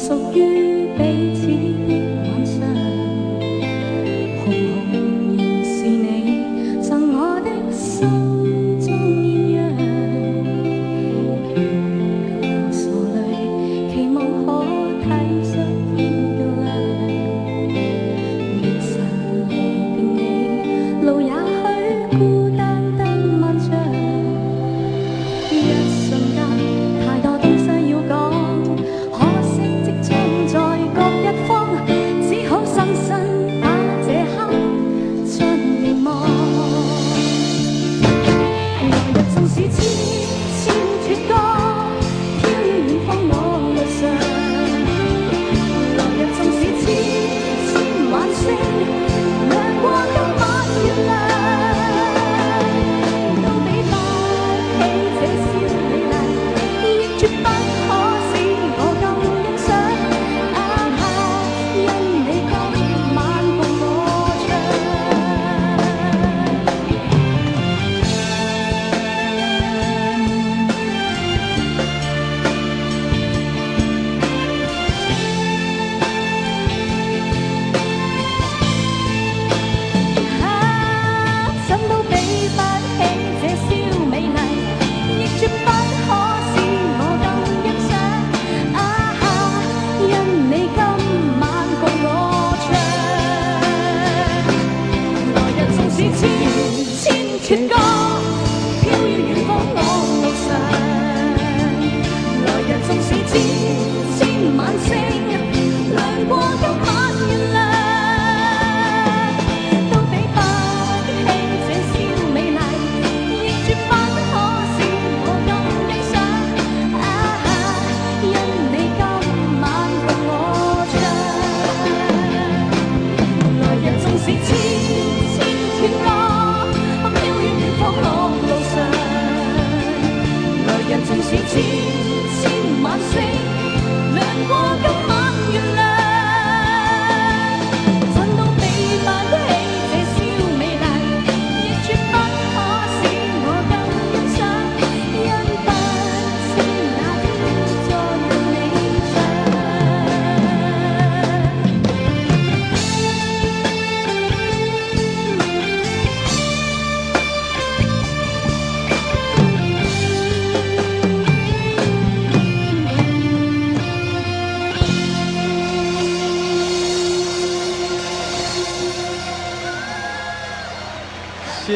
属於彼此的晚上，紅紅仍是你贈我的心中豔陽。如傻淚，期望可體恤天嘅亮。未曾離別你，路也許孤單得漫長。一瞬間，太多東西要講。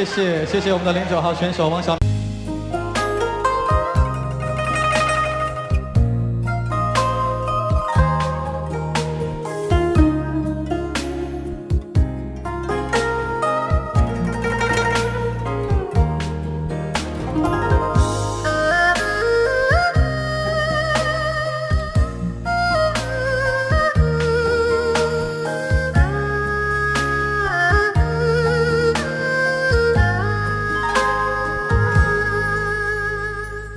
谢谢我们的09号选手王晓明。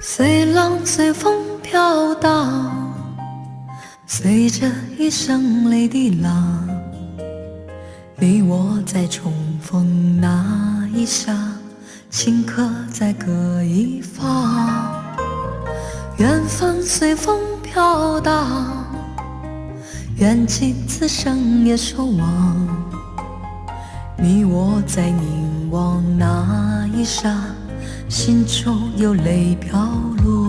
随浪随风飘荡，随着一声泪的浪，你我在重逢那一刹，顷刻在各一方。缘分随风飘荡，缘尽此生也守望。你我在凝望那一刹，心中有泪飘落。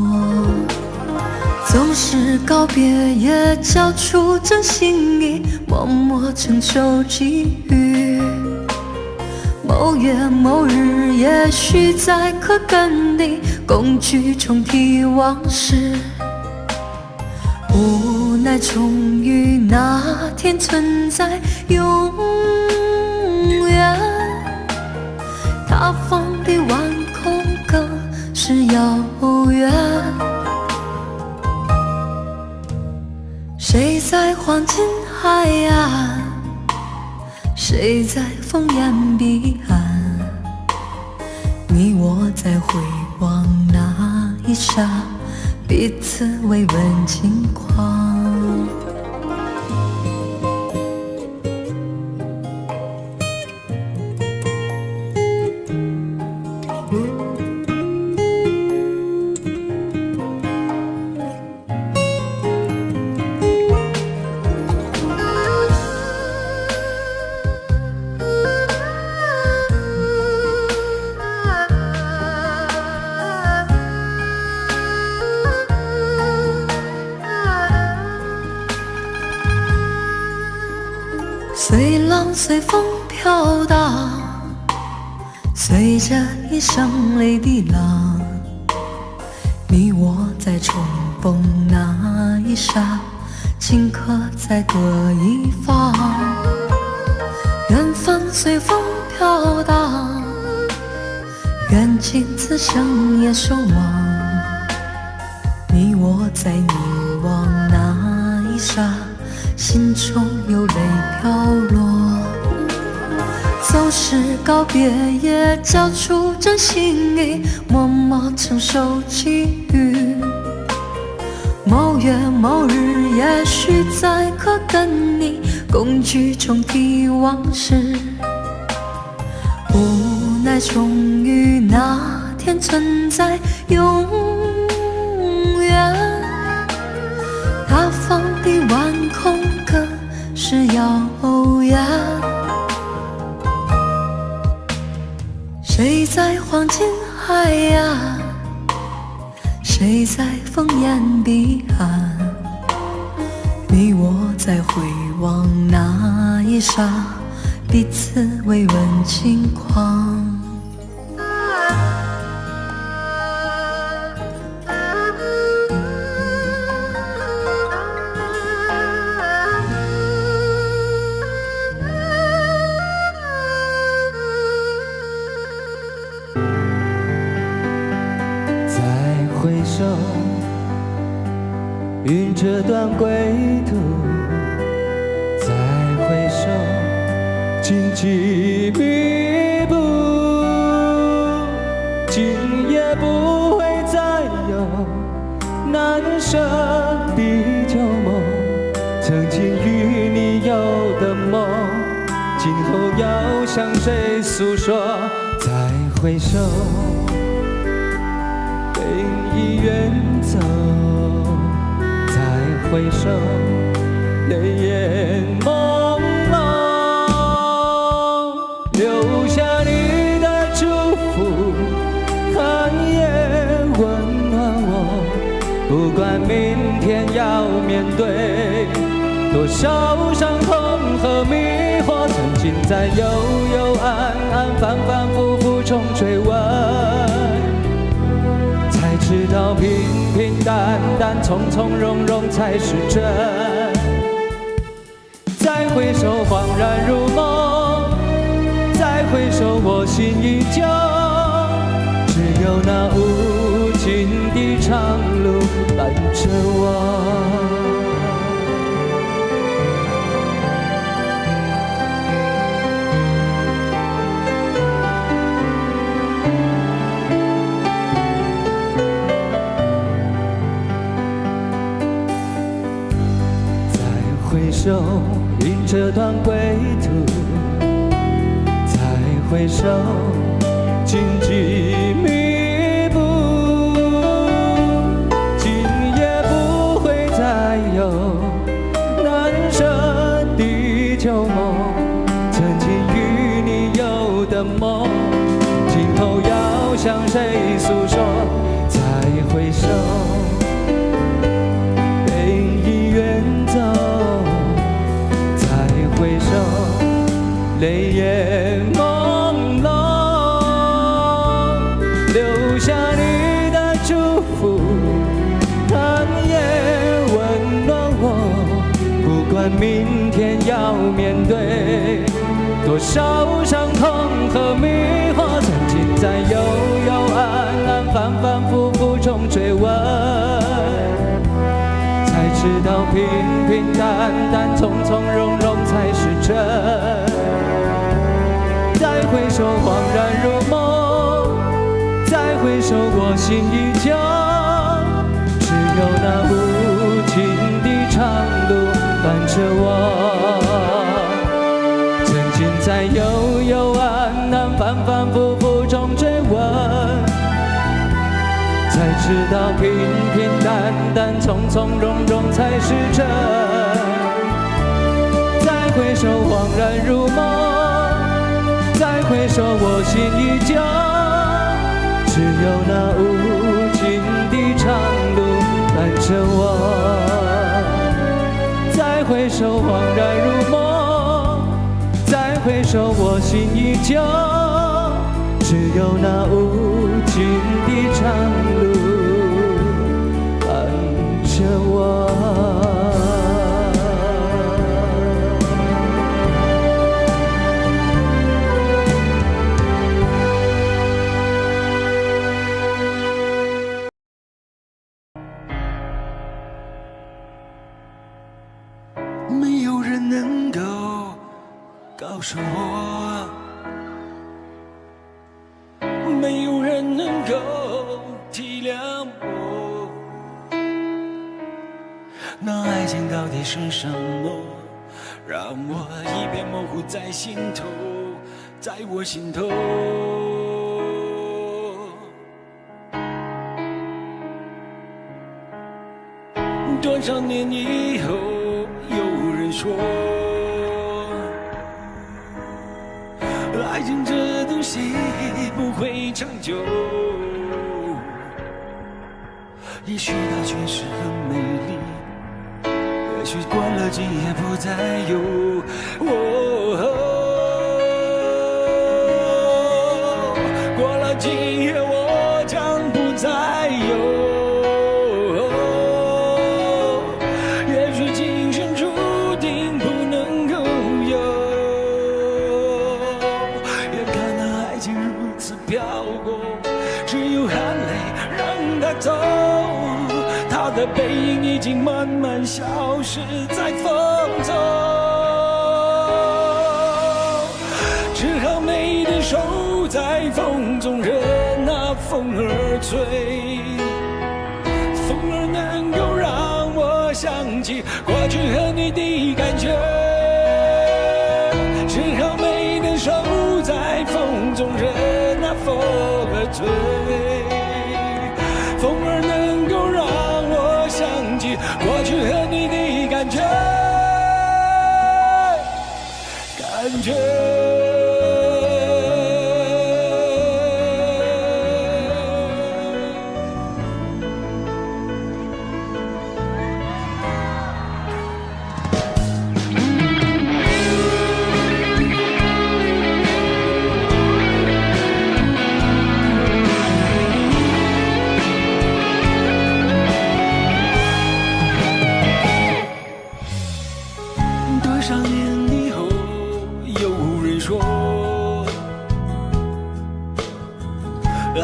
总是告别也交出真心意，默默承受际遇。某月某日，也许再可跟你共聚重提往事。无奈终于那天存在永远，他方的晚空更是遥远。谁在黄金海岸，谁在烽烟彼岸，你我在回望那一刹，彼此慰问轻狂。随浪随风飘荡，随着一声泪滴浪，你我在重逢那一刹，顷刻在各一方。缘分随风飘荡，缘尽此生也守望。你我在凝望那一刹，心中有泪飘落。走时告别，也交出真心意，默默承受际遇。某月某日，也许再可跟你共聚重提往事。无奈终于那天存在永远，大方的晚空更是遥远。谁在黄金海岸，谁在烽烟彼岸，你我在回望那一刹，彼此未问轻狂。回首，云这段归途；再回首，荆棘密布。今夜不会再有难舍的旧梦，曾经与你有的梦，今后要向谁诉说？再回首，已远走，再回首，泪眼朦胧，留下你的祝福，寒夜温暖我。不管明天要面对多少伤痛和迷惑，曾经在幽幽暗暗、反反复复中追问。才知道平平淡淡、从从容容才是真。再回首，恍然如梦；再回首，我心依旧。只有那无尽的长路伴着我。回首，云这段归途；再回首，荆棘密布。今夜不会再有难舍的旧梦，曾经与你有的梦，今后要向谁诉说？再回首，背已远走。回首，泪眼朦胧，留下你的祝福，寒夜温暖我。不管明天要面对多少伤痛和迷惑，曾经在幽幽暗暗、反反复复中追问。才知道平平淡淡、从从容容才是真。再回首，恍然如梦；再回首，我心依旧。只有那无尽的长路伴着我。曾经在幽幽暗暗、反反复复中追问。才知道平平淡淡、从从容容才是真。再回首，恍然如梦；再回首，我心依旧。只有那无尽的长路伴着我。再回首，恍然如梦；回首，我心依旧，只有那无尽的长路伴着我。没有人能够告诉我，没有人能够体谅我，那爱情到底是什么，让我一片模糊在心头，在我心头。多少年以后，有人说，爱情这东西不会长久，也许它确实很美丽，也许过了今夜不再有。过了今夜我将不再有。他的背影已经慢慢消失在风中，只好美的手在风中任那风儿吹，风儿能够让我想起过去和你的感觉，只好美的手在风中任那风儿吹，风儿能够让我想起过去和你的感觉，感觉。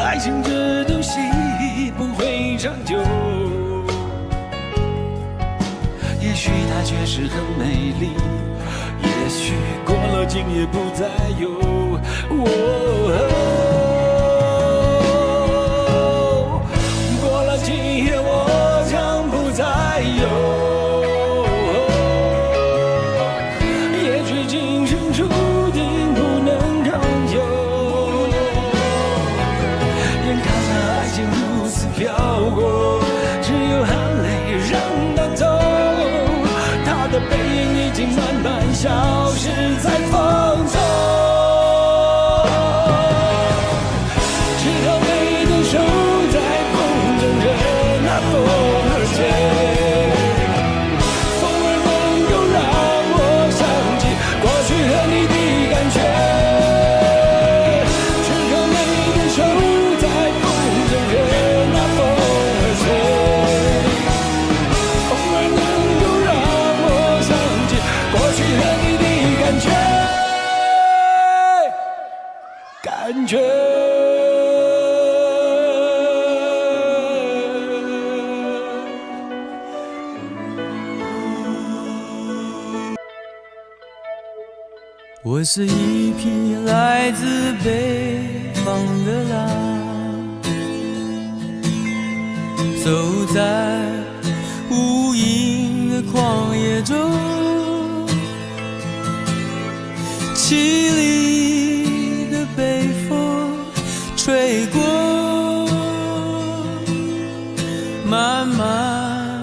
爱情这东西不会长久，也许它确实很美丽，也许过了今夜不再有。过了今夜我将不再有。飘过，只有含泪让它走，它的背影已经慢慢消失在风中，只好美的手在风中任那风儿吹，风儿能够让我想起过去和你的感觉。感觉我是一匹来自北方的狼，走在无垠的旷野中，凄厉的北风吹过，漫漫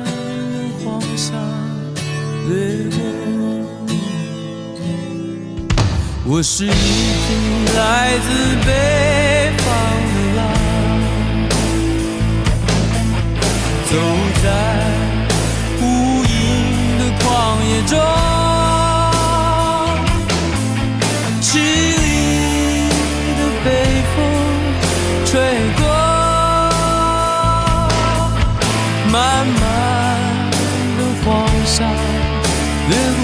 的黄沙掠过。我是一匹来自北方的狼，走在无垠的旷野中，掠过。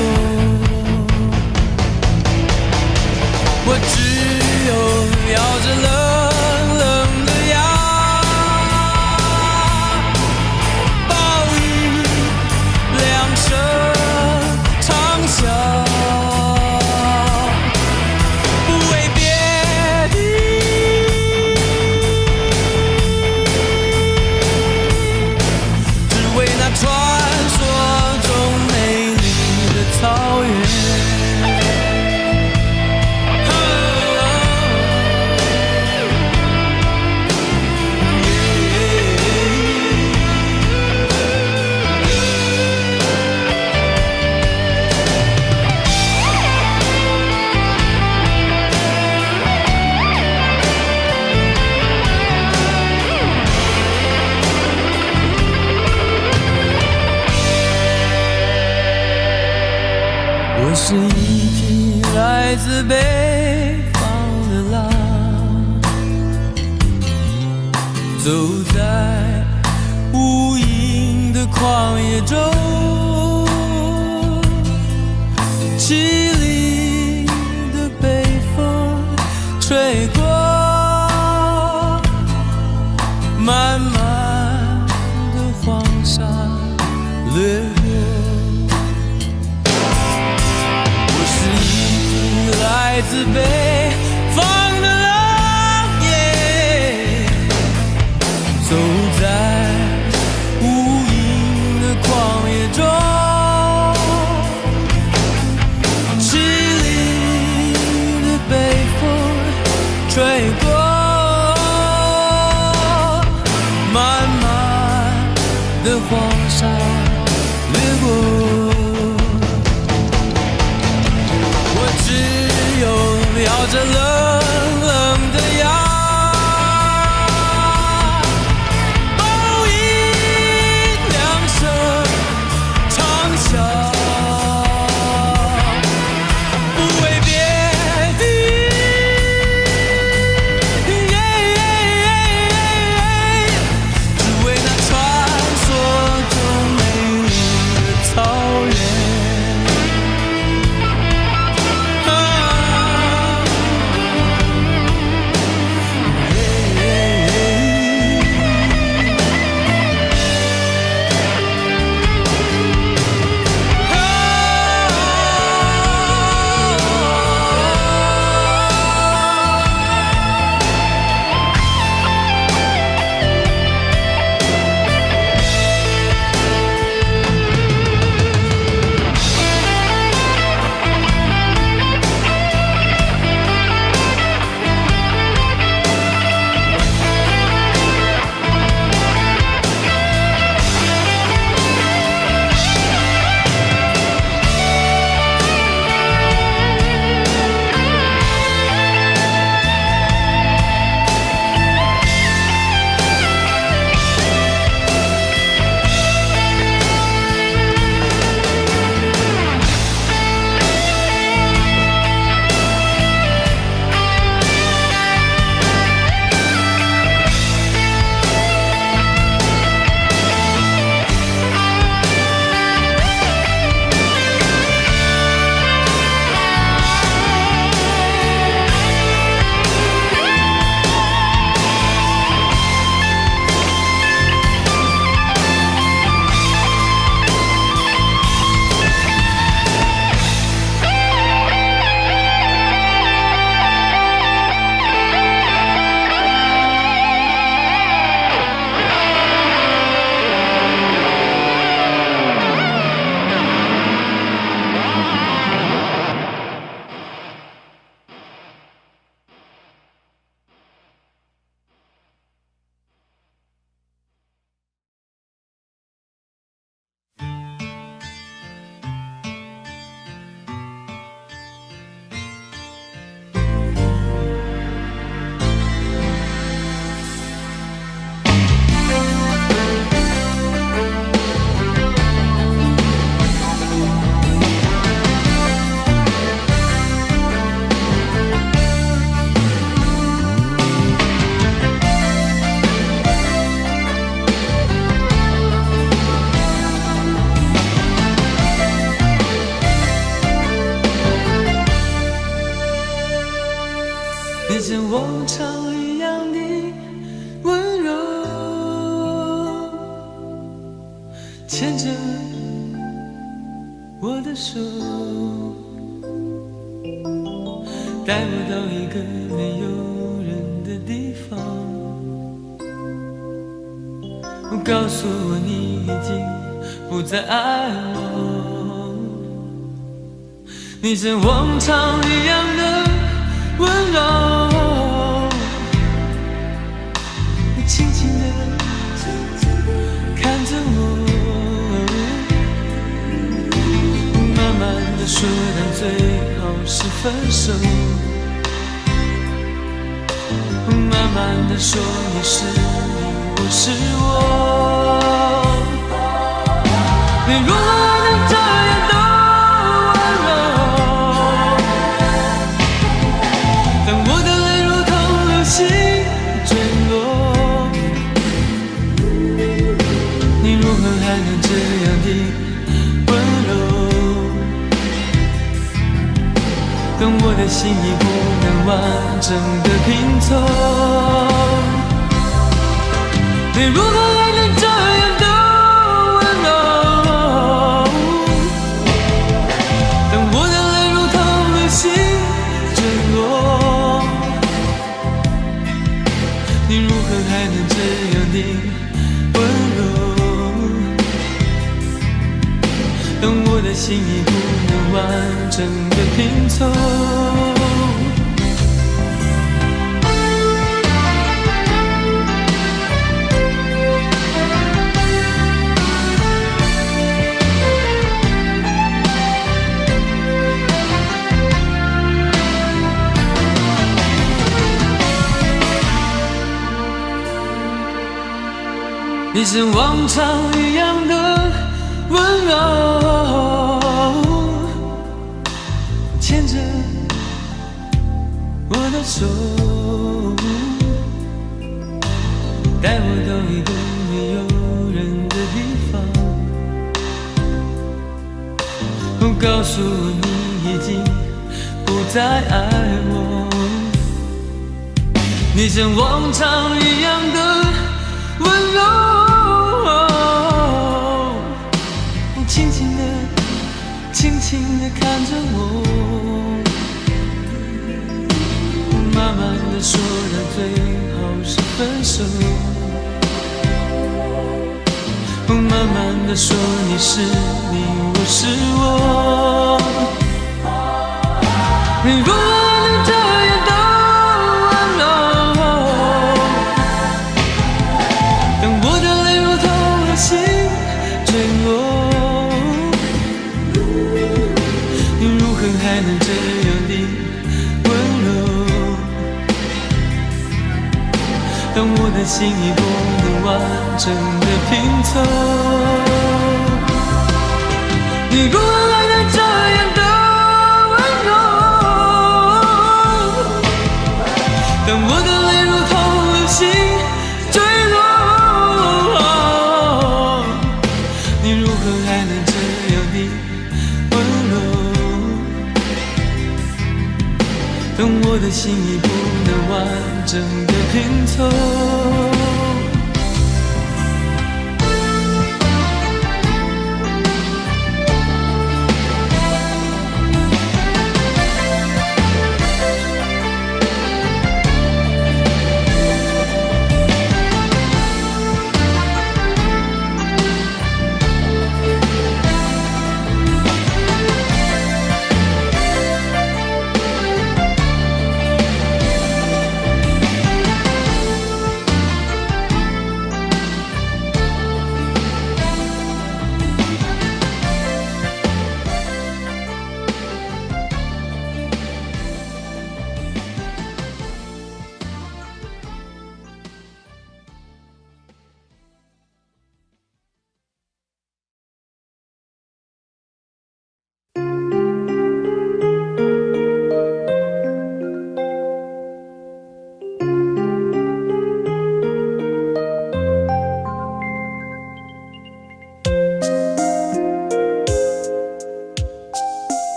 我只有咬着冷冷的牙，暴雨两声长啸，不为别的，只为那传说中美丽的草原。我是一匹来自北方的狼，走在无垠的旷野中，凄厉的北风吹过，漫漫的黄沙掠过。来自北方的狼耶，走在无垠的旷野中，凄厉的北风吹过，漫漫的黄沙掠过。咬着冷冷的牙，暴饮两声长啸，不为别的，只为那传说中美我的手，带我到一个没有人的地方，告诉我你已经不再爱我，你像往常一样的温柔，你轻轻地看着我，慢慢地说到最后是分手，慢慢地说你是你，我是我，你如何还能这样的温柔？当我的泪如同流星坠落，你如何还能这样的温柔？当我的心已不能完整的拼凑，你如何还能这样的温柔？当我的泪如同流星坠落，你如何还能这样的温柔？当我的心已不能完整的拼凑，你像往常一样的温柔，牵着我的手，带我到一个没有人的地方，告诉我你已经不再爱我，你像往常一样的温柔，轻轻地轻轻地看着我，慢慢地说到最后是分手，慢慢地说你是你，我是我，你如何能这样的温柔？当我的泪如同流星坠落，你如何还能这样的温柔？当我的心已不能完整的拼凑，你如何还能这样的温柔？当我的泪如同流星坠落，你如何还能这样的温柔？当我的心已不能完整的拼凑，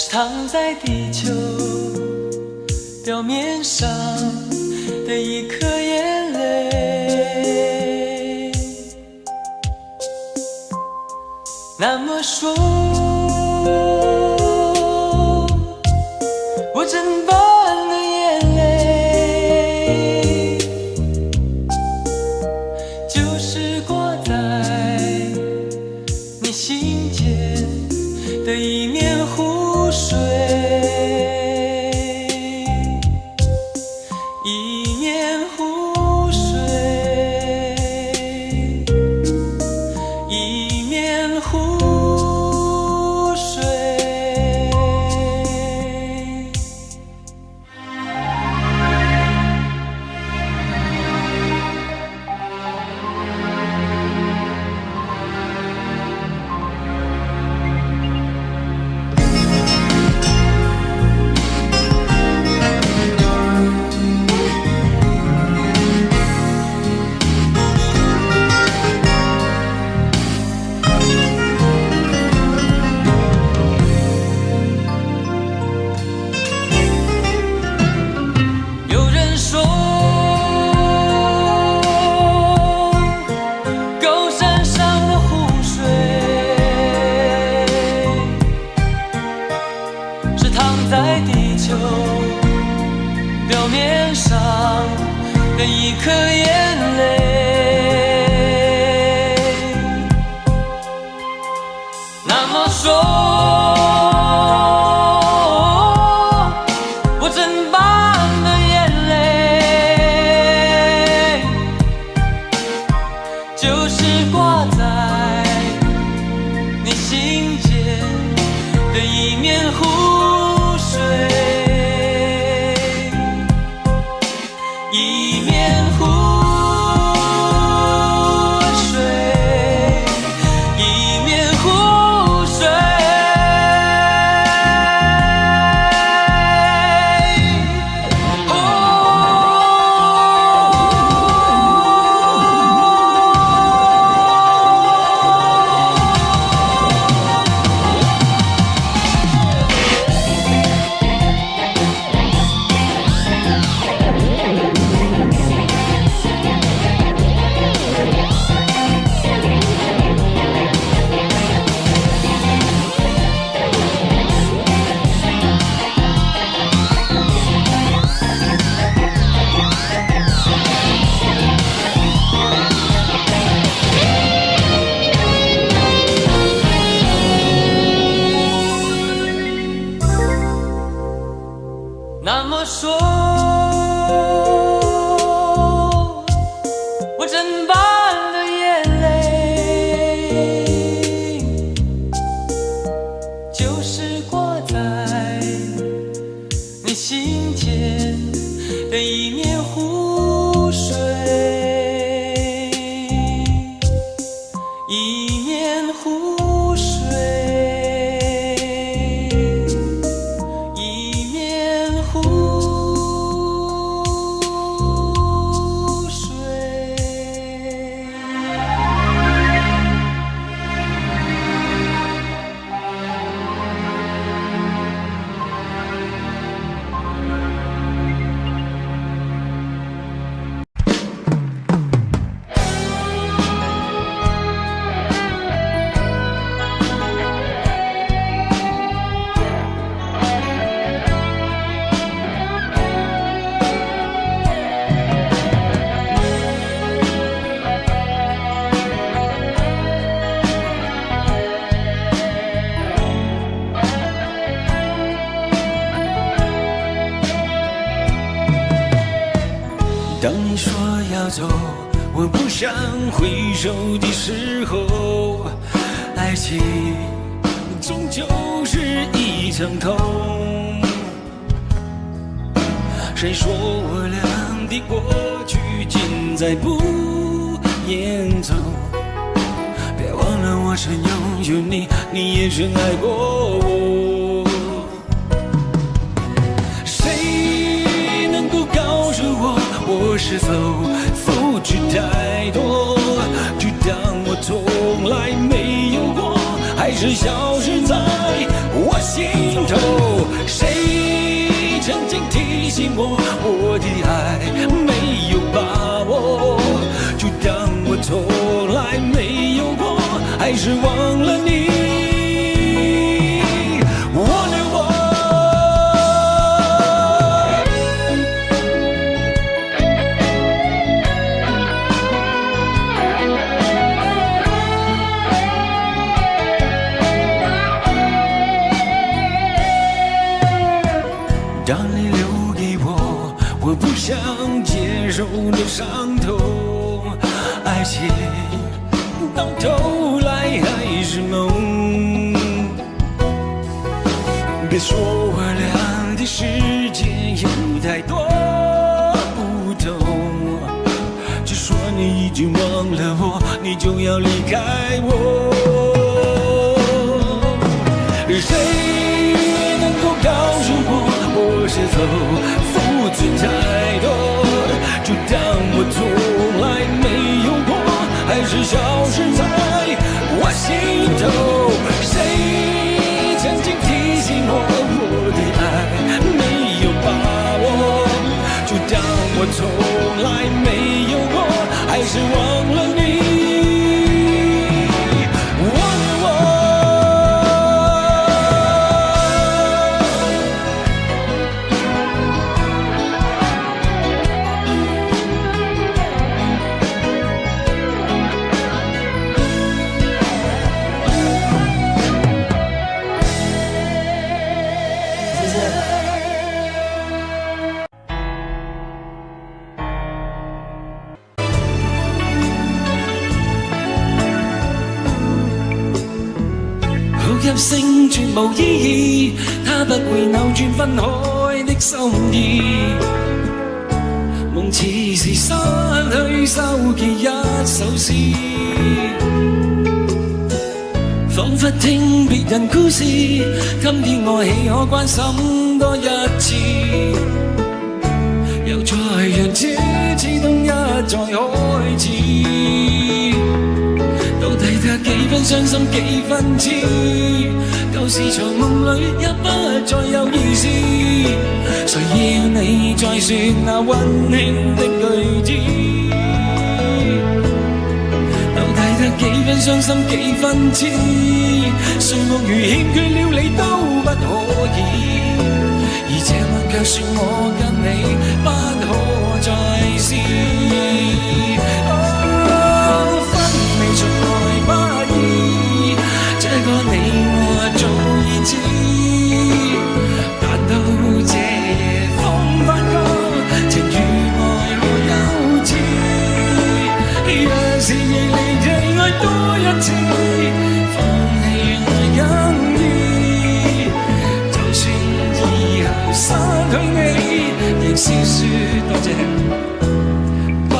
是躺在地球表面上的一颗眼泪。那么说，我整般的眼泪就是挂在你心间的一面湖水，一面湖水，一面湖水。有人说，高山上的湖水是躺在地球表面上的一颗眼泪。那么说，我整般的眼泪就是挂在你心间的一面湖水，一面湖水，一面湖水。那么说，我整般的眼泪就是挂在你心间的一面湖水，一面湖水，一面湖水。当你说要走，我不想回首的时候，爱情终究是一场空。谁说我俩的过去尽在不言中？别忘了我曾拥有你，你也曾爱过我。谁能够告诉我，我是否付出太多，就当我从来没有过，还还是消失在我心头？谁曾经提醒我，我的爱没有把握？就当我从来没有过，还是忘了你。当你留给我，我不想接受的伤痛，爱情到头来还是梦。别说我俩的世界有太多不同，就说你已经忘了我，你就要离开我。谁能够告诉我？我是否付出太多？就当我从来没有过，还是消失在我心头？谁曾经提醒我，我的爱没有把握？就当我从来没有过，还是忘了你。入聲絕無意義，它不會扭轉分開的心意。夢似是失去收記一首詩，彷彿聽別人故事，今天我豈可關心多一次？又再讓這次冬一再開始。到底得幾分傷心幾分痴，舊時長夢裏也不再有意思。誰要你再說那溫馨的句子？到底得幾分傷心幾分痴，誰夢如欠缺了你都不可以，而這晚卻說我跟你不可再試。從來不易，這個你我早已知。但到這夜風發覺，情與愛我幼稚。若是亦離地愛多一次，放棄原來更易。就算以後失去你，亦是說多謝，不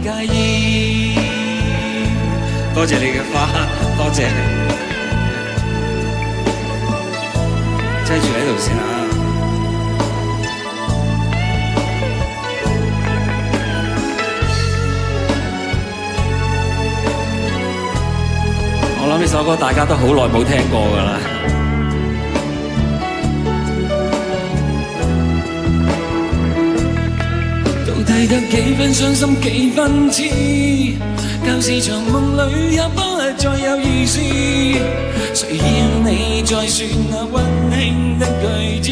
介意。多謝你嘅花，多謝你，擠住喺度先啊！我諗呢首歌大家都好耐冇聽過㗎啦。到底得幾分傷心幾分痴？舊時長夢裏也不再有意思，誰要你再說那溫馨的句子？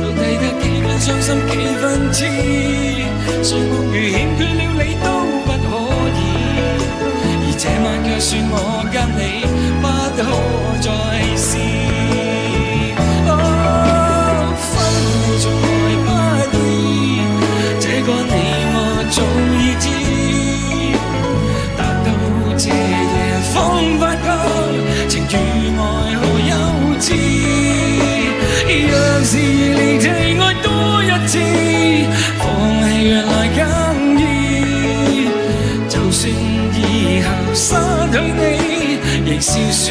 到底得幾分傷心幾分痴？誰夢如欠缺了你都不可以，而這晚卻說我跟你不可再試。分離從來不易，這個你早已知，但到這夜風發覺，情與愛何幼稚。若是離地愛多一次，放棄原來更易。就算以後失去你，亦笑說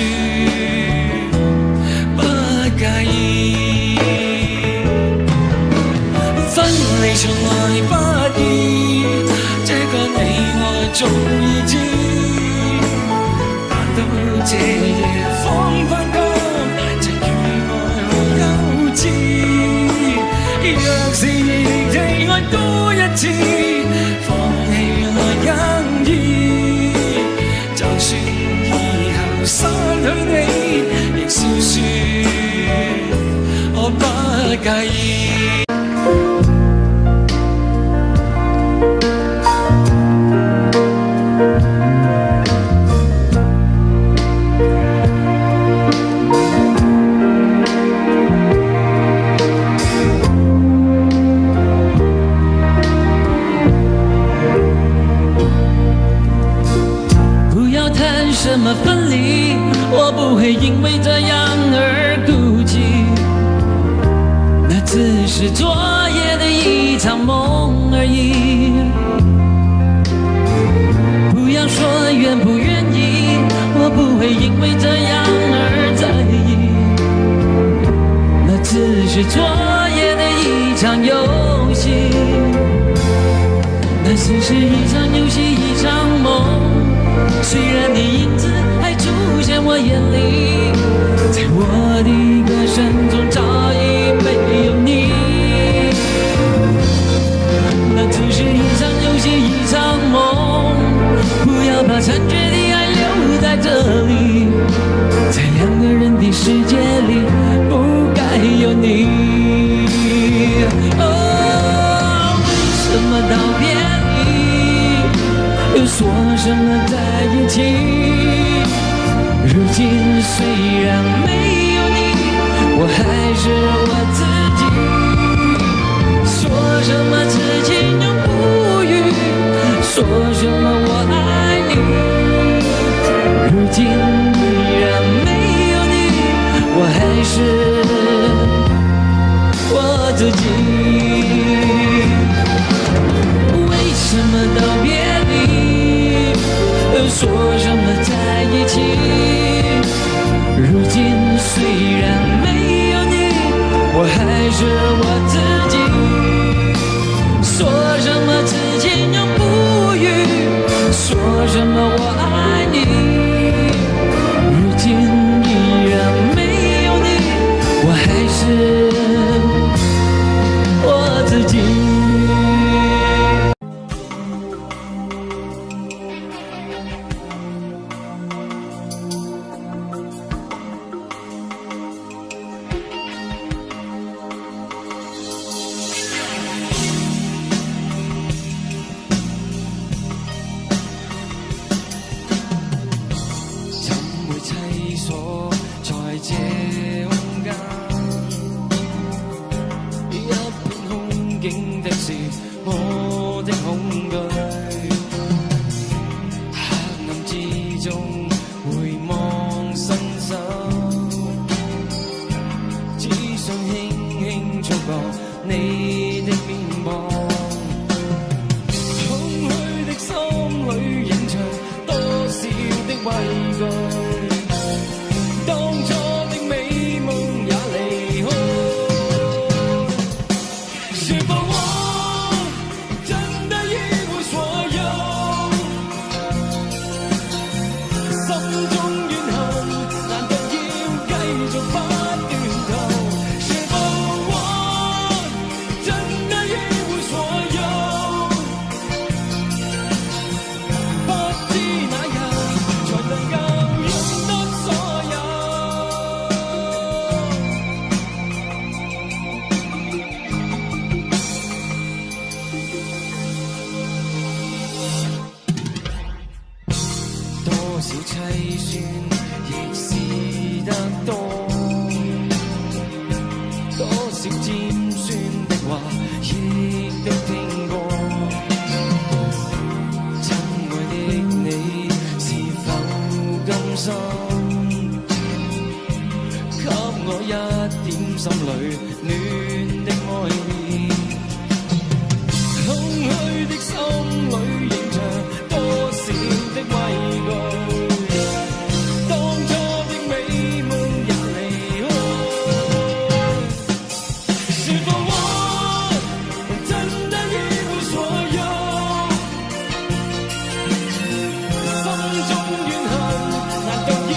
不介意。分離從來不易，這個你我早已知，這夜方發覺，曾與愛我幼稚。若是亦被愛多一次，放棄來更易。就算以後失去你，亦笑說我不介意。什么分离，我不会因为这样而孤寂。那只是昨夜的一场梦而已。不要说愿不愿意，我不会因为这样而在意。那只是昨夜的一场游戏，那只是一场游戏，一场梦。虽然你影子还出现我眼里，在我的歌声中早已没有你。那只是一场游戏，一场梦，不要把残缺的爱留在这里，在两个人的世界里不该有你。哦，为什么道别又说什么在一起？如今虽然没有你，我还是我自己。说什么此情永不渝，说什么我爱你。如今依然没有你，我还是我自己。为什么道别说什么在一起？如今虽然没有你，我还是我自己。说什么此情永不渝，说什么我爱你。如今依然没有你，我还是我自己。你的面龐，空虛的心裏隱藏多少的畏懼，當初的美夢也離開。是否我真的一無所有？心中怨恨，難道要繼續不斷頭？是否多少凄酸亦是得多，多少尖酸的話亦都聽過。親愛的你是否甘心給我一點心裏暖的愛意？空虛的心裏仍藏多少的畏懼。心中怨恨，難道要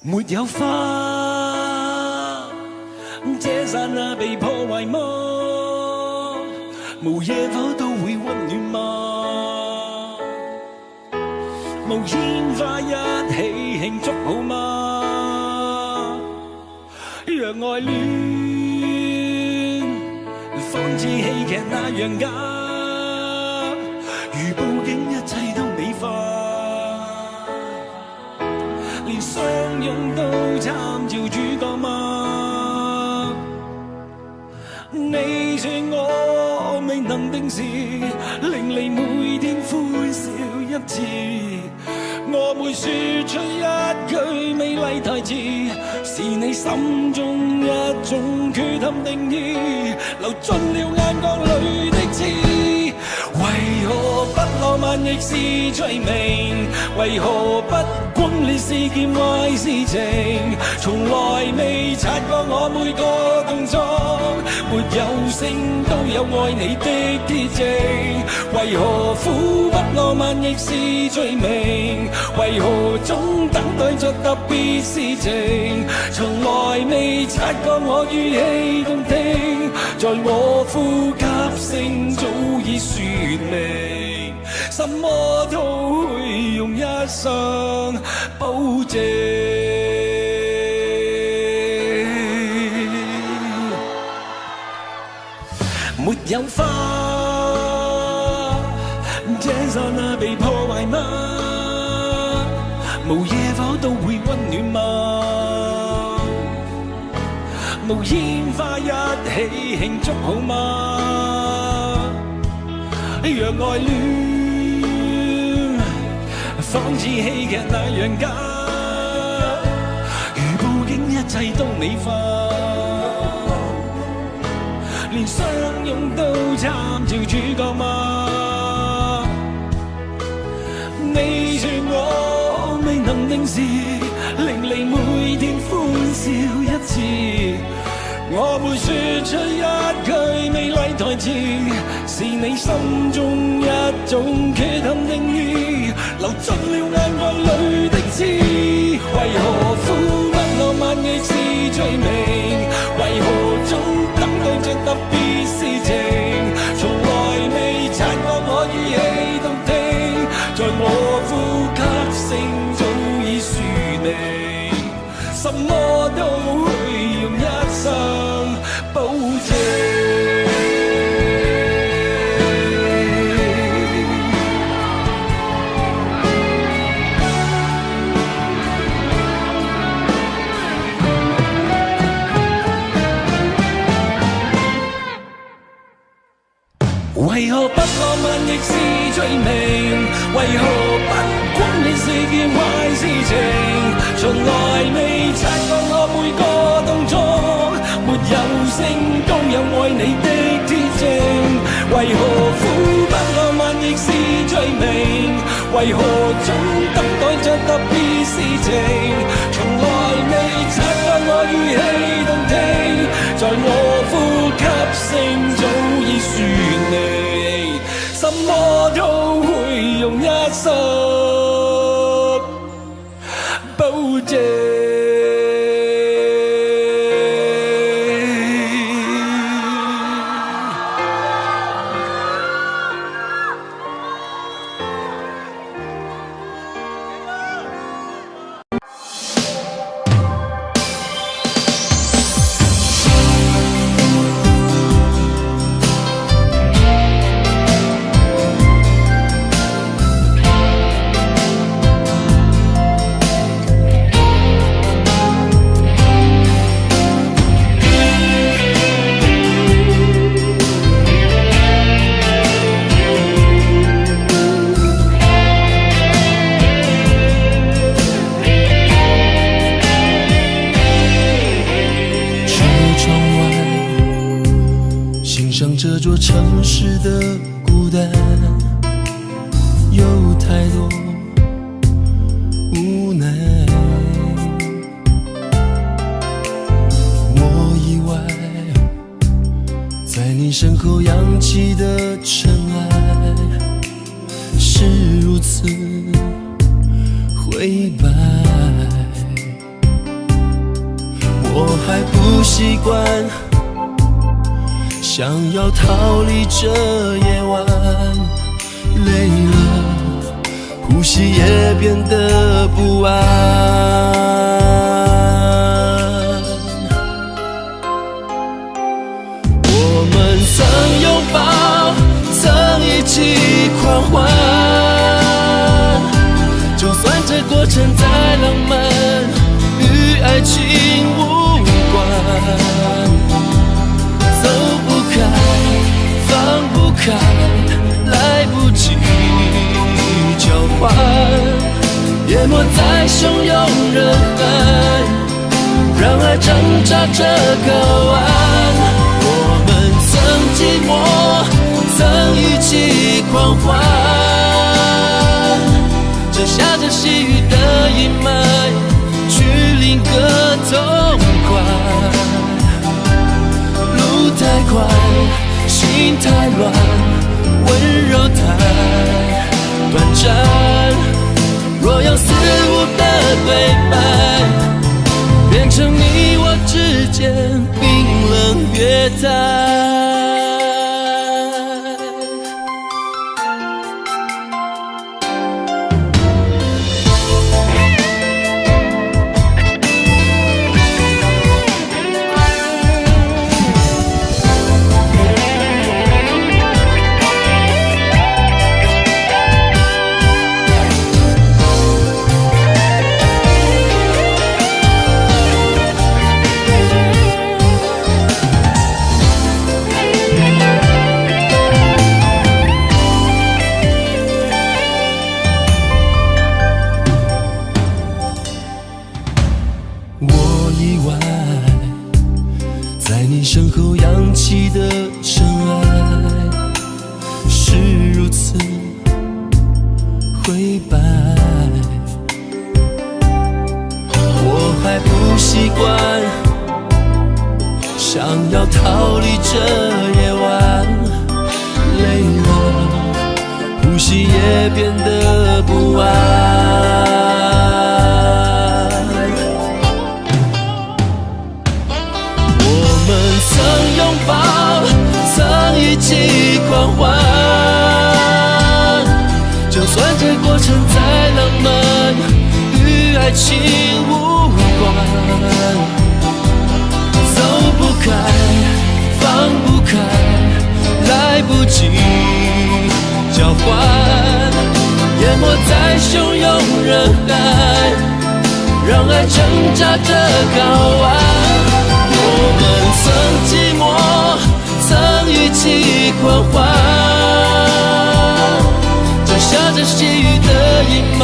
沒有花，這剎那被破壞嗎？無野火都會溫暖嗎？無煙花一起慶祝好嗎？讓愛戀仿似戲劇那樣假，如報警一切都美化。連相擁都參照主角嗎？你說我未能定時，令你每天歡笑一次。我會說出一句美麗台詞，是你心中一種缺陷定義，流進了眼角裏的刺。為何不浪漫亦是罪名？為何不轟烈是件壞事情？從來未察覺我每個動作，沒有聲都有愛你的鐵證。為何苦不浪漫亦是罪名？為何總等待着特別事情？從來未察覺我語氣動聽，在我呼吸聲早已說明，什麼都會用一生保證。沒有花，這剎那被破壞嗎？無野火都會溫暖嗎？無煙花一起慶祝好嗎？讓愛戀仿似戲劇那樣假，如報警一切都美化。連相擁都參照主角嗎？你說我未能定時，令你每天歡笑一次。我會說出一句美麗台詞，是你心中一種缺陷定義，流進了眼角裏的刺。為何苦不浪漫亦是罪名？為何總等待着特別事情？從來未察覺我語氣動聽，在我呼吸聲早已說明，什麼都會用一生保證。為何不浪漫亦是罪名？為何不轟烈是件壞事情？從來未察覺我每個動作，沒有聲都有愛你的鐵證。為何苦不浪漫亦是罪名？為何總等待着特別事情？從來未察覺我語氣動聽，在我呼吸聲早已說明，什麼都會用一生保證。这座城市的孤单，有太多无奈。我意外，在你身后扬起的尘埃，是如此灰白。要逃离这夜晚，累了，呼吸也变得不安。我们曾拥抱，曾一起狂欢，就算这过程再浪漫，与爱情无关。走不开，放不开，来不及交换，淹没在汹涌人海，让爱挣扎着睾丸。我们曾寂寞，曾一起狂欢，这下着细雨的阴霾，去另个痛快。路太快，心太乱，温柔太短暂。若用肆无的对白，变成你我之间冰冷月台。我意外，在你身后扬起的尘埃，是如此灰白。我还不习惯，想要逃离这夜晚，累了，呼吸也变得不安。曾拥抱，曾一起狂欢，就算这过程再浪漫，与爱情无关。走不开，放不开，来不及交换，淹没在汹涌人海，让爱挣扎着睾丸。我们曾寂寞，曾一起狂欢，就下着细雨的阴霾，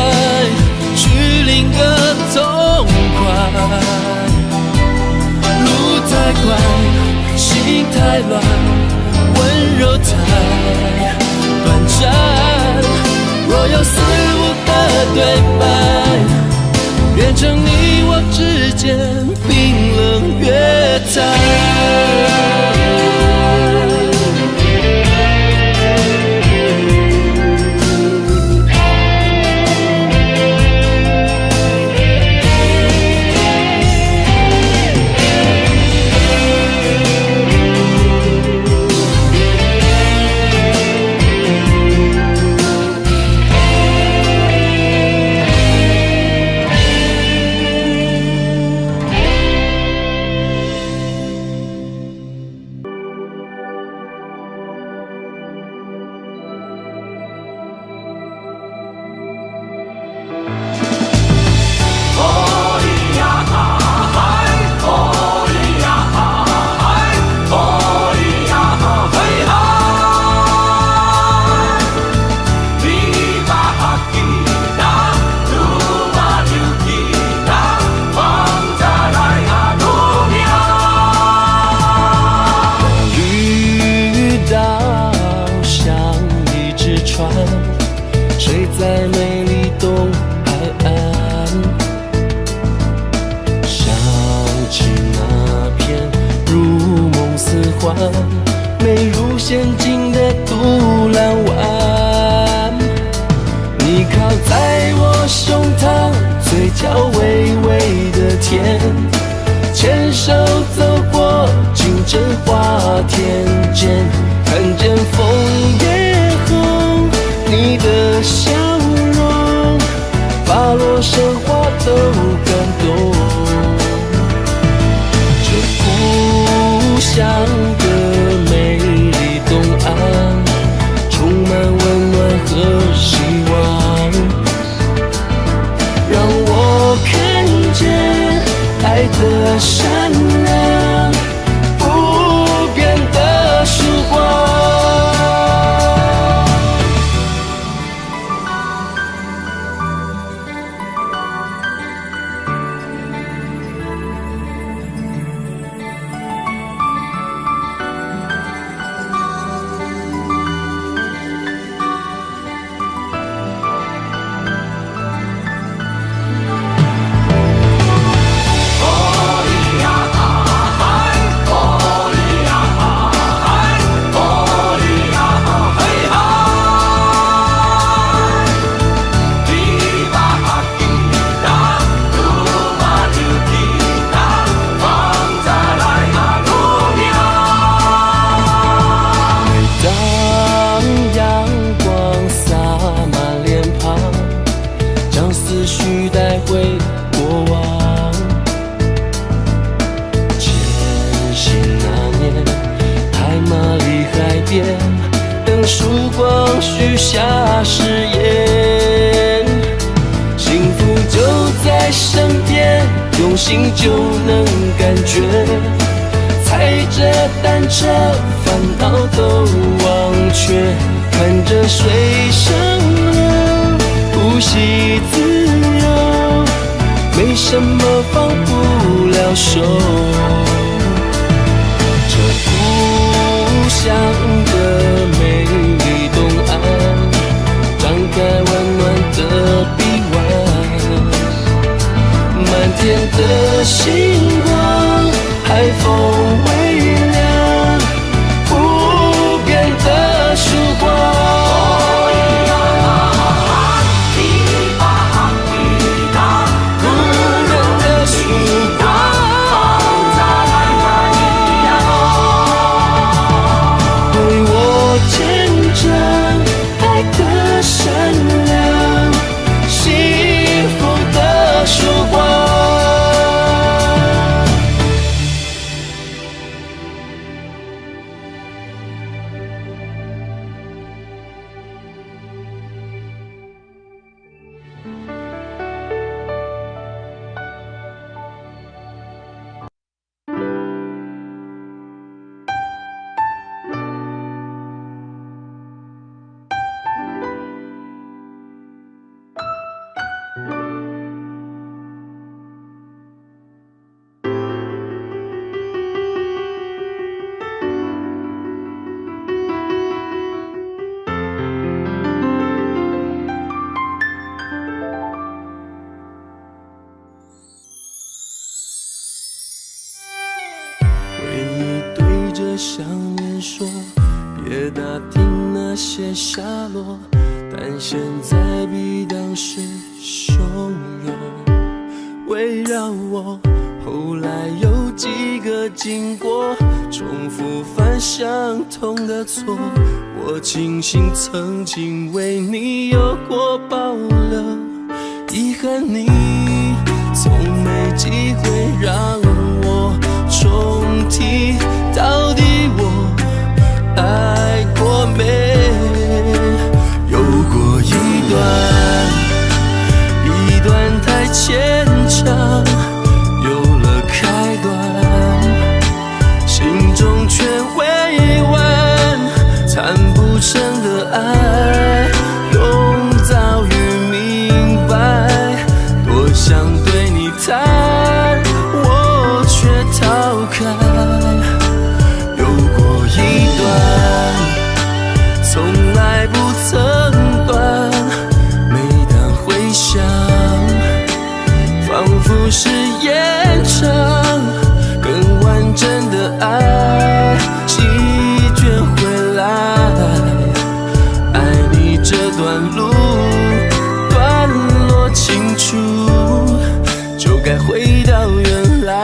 去另个痛快。路太快，心太乱，温柔太短暂。若有肆无的对白，变成你我之间冰冷月台。美如仙境的独蓝湾，你靠在我胸膛，嘴角微微的甜，牵手走过金针花田间。光许下誓言，幸福就在身边，用心就能感觉。踩着单车，烦恼都忘却，看着水声流，呼吸自由，没什么放不了手。这故乡的美丽东岸，张开温暖的臂弯，满天的星光，海风微凉，不变的曙光。想念说，别打听那些下落，但现在比当时汹涌围绕我。后来有几个经过，重复犯相同的错，我庆幸曾经为你有过保留，遗憾你从没机会让我重提，到底我爱过没？有过一段太牵强，有了开端，心中却未完，谈不成的爱，永早已明白，多想对你谈，我却逃开。从来不曾断，每当回想，仿佛是演唱更完整的爱，席卷回来。爱你这段路段落清楚，就该回到原来。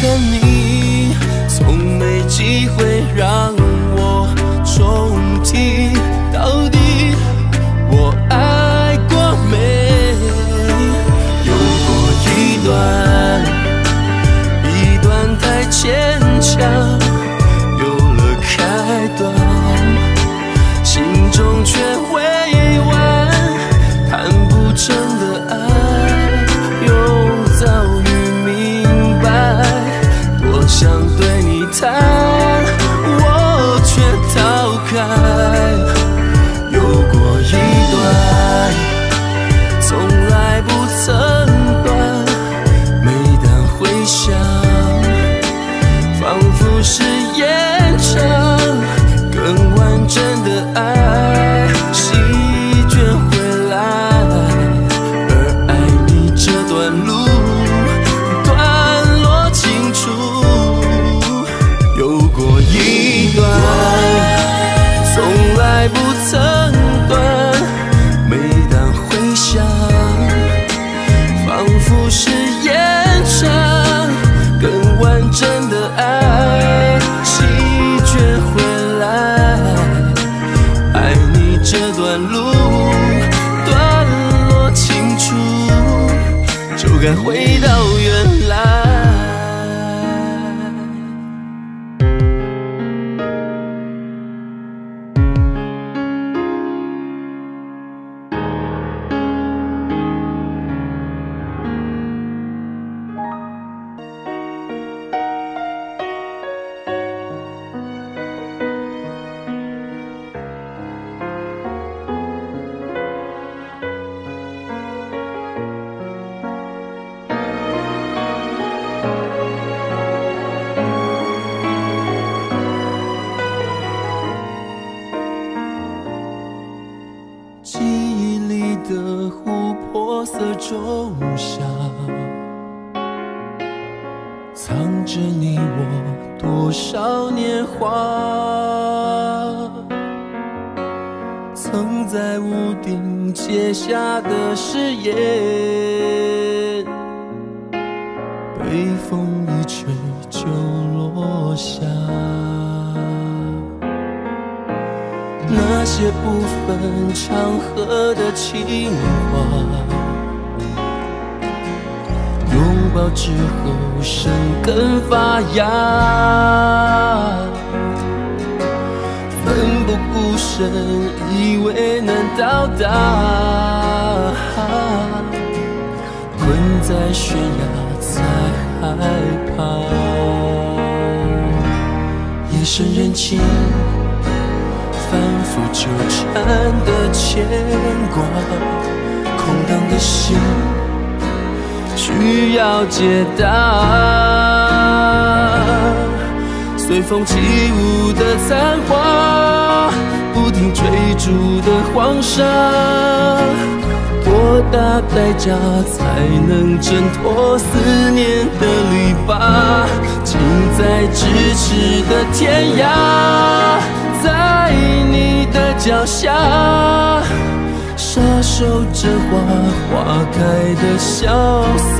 你从没机会让我重提，到底我爱过没？有过一段太牵强，有了开端，心中却未完，谈不成的爱，又早已明白。想对你谈，我该回到原来。记忆里的琥珀色仲夏，藏着你我多少年华。曾在屋顶结下的誓言，被风一吹就落下。那些不分场合的情话，拥抱之后生根发芽，奋不顾身以为能到达，困在悬崖才害怕。夜深人静反复纠缠的牵挂，空荡的心需要解答。随风起舞的残花，不停追逐的黄沙，多大代价才能挣脱思念的篱笆？近在咫尺的天涯，在你的脚下，傻守着花开的潇洒。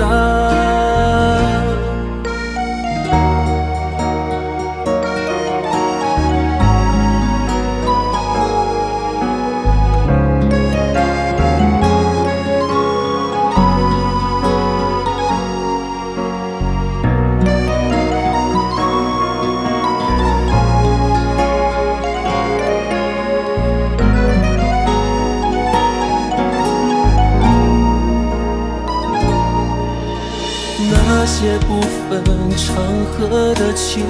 那些不分场合的情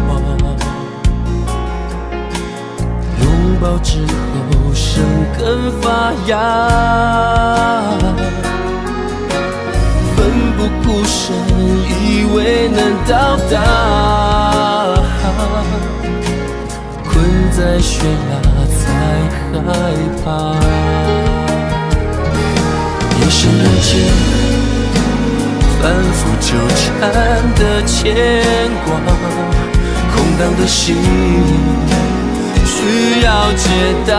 话，拥抱之后生根发芽，奋不顾身以为能到达，困在悬崖才害怕。夜深人静反复纠缠的牵挂，空荡的心需要解答。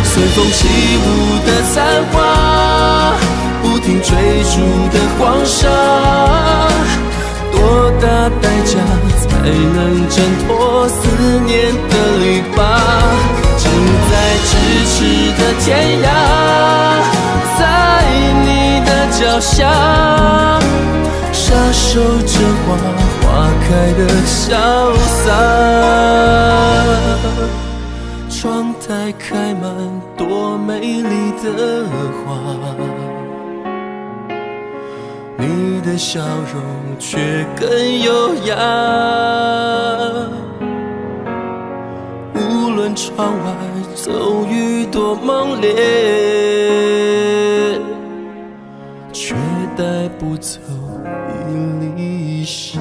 随风起舞的残花，不停追逐的黄沙，多大代价才能挣脱思念的篱笆？近在咫尺的天涯，在你的脚下，傻守着花开的潇洒。窗台开满多美丽的花，你的笑容却更优雅。无论窗外骤雨多猛烈，却带不走一粒沙。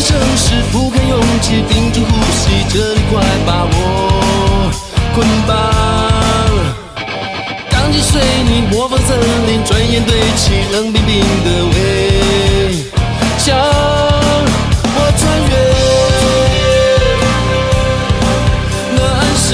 城市不堪勇气，屏住呼吸，这里快把我捆绑。钢筋水泥模仿森林，转眼堆起冷冰冰的围墙。我穿越那暗巷。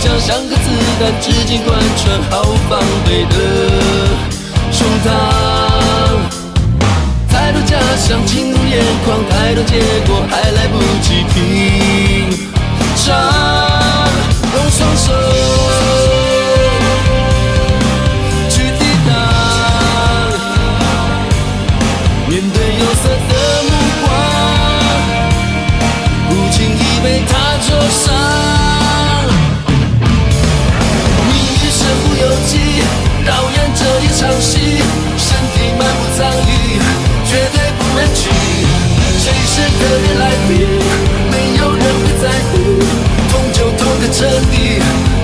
枪像个子弹，直径贯穿毫无防备的胸膛。太多假象进入眼眶，太多结果还来不及品尝。用双手去抵挡，面对有色的目光，不轻易被他灼伤。命运身不由己，导演这一场戏，身体漫不藏意，绝对不能去。谁是特别来宾？没有人会在乎，痛就痛个彻底，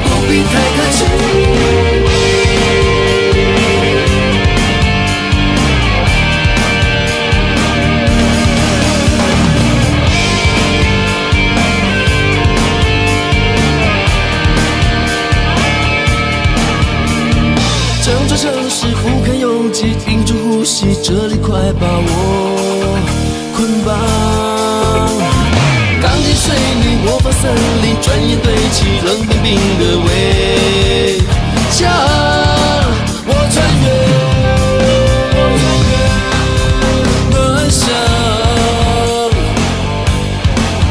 不必太客气。整座城市不堪拥挤，屏住呼吸，这里快把我捆绑。钢筋水泥模仿森林，转眼堆起冷冰冰的围墙。我穿越暖想，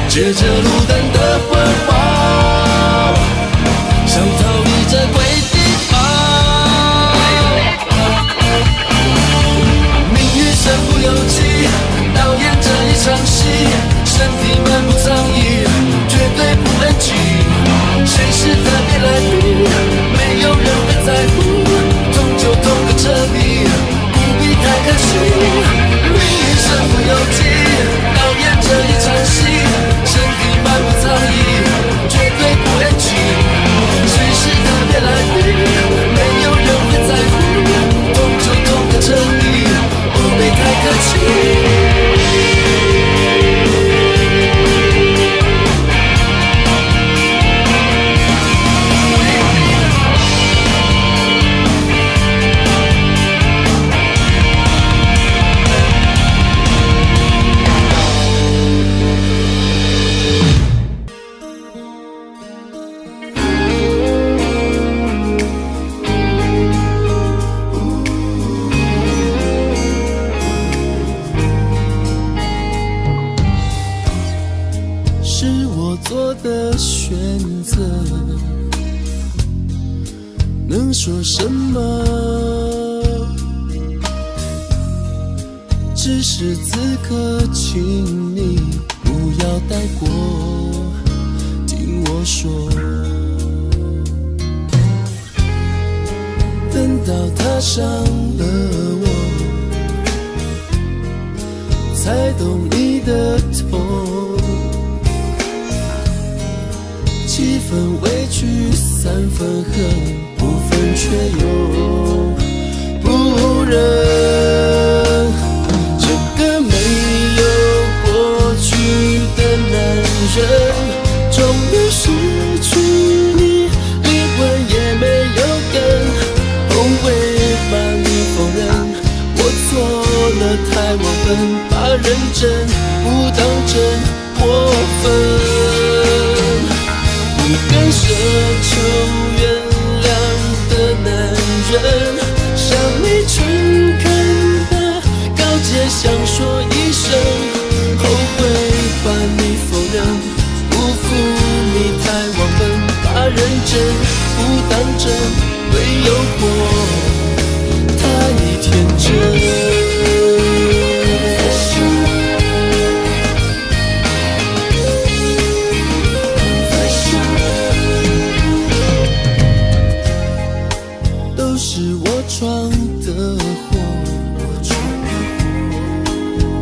借着路灯的昏黄，想逃离这鬼地方。身不由己，导演这一场戏，身体漫不藏意，绝对不能急。谁是特别来宾？没有人会在乎，痛就痛个彻底，不必太可惜。命运身不由己，导演这一场戏，身体漫不藏意，绝对不能急。谁是特别来宾？没有人会在乎，痛就痛个彻底。不必太客气。做的选择，能说什么？只是此刻，请你不要带过，听我说。等到踏上了我，才懂你的痛。7分委屈3分恨，5分却又不忍。这个没有过去的男人，终于失去你，灵魂也没有根，后悔把你否认。我错了，太忘本，把认真不当真，过分。不敢奢求原谅的男人，向你诚恳的告诫，想说一声后悔把你否认，辜负你太忘本，把认真不当真，对诱惑太天真。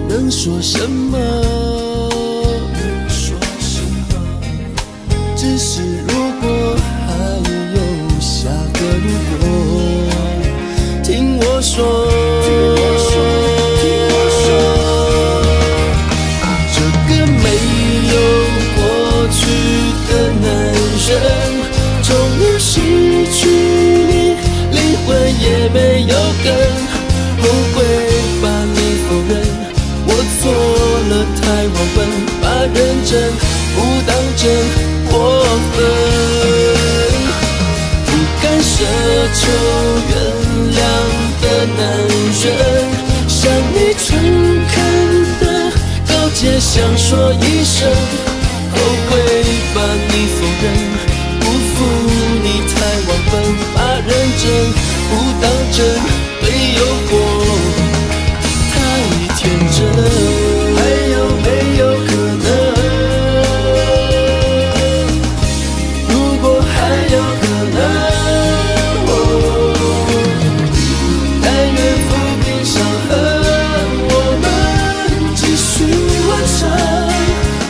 能说什么？只是如果还有下个如果，听我说，这个没有过去的男人，终于失去你，灵魂也没有根，后悔把你否认。我错了，太忘本，把认真不当真，过分。求原谅的男人，向你诚恳的告诫，想说一声后悔把你否认，辜负你太忘本，把认真不当真，对诱惑太天真。还有没有可能？如果还有可能，但愿抚平伤痕，我们继续完成，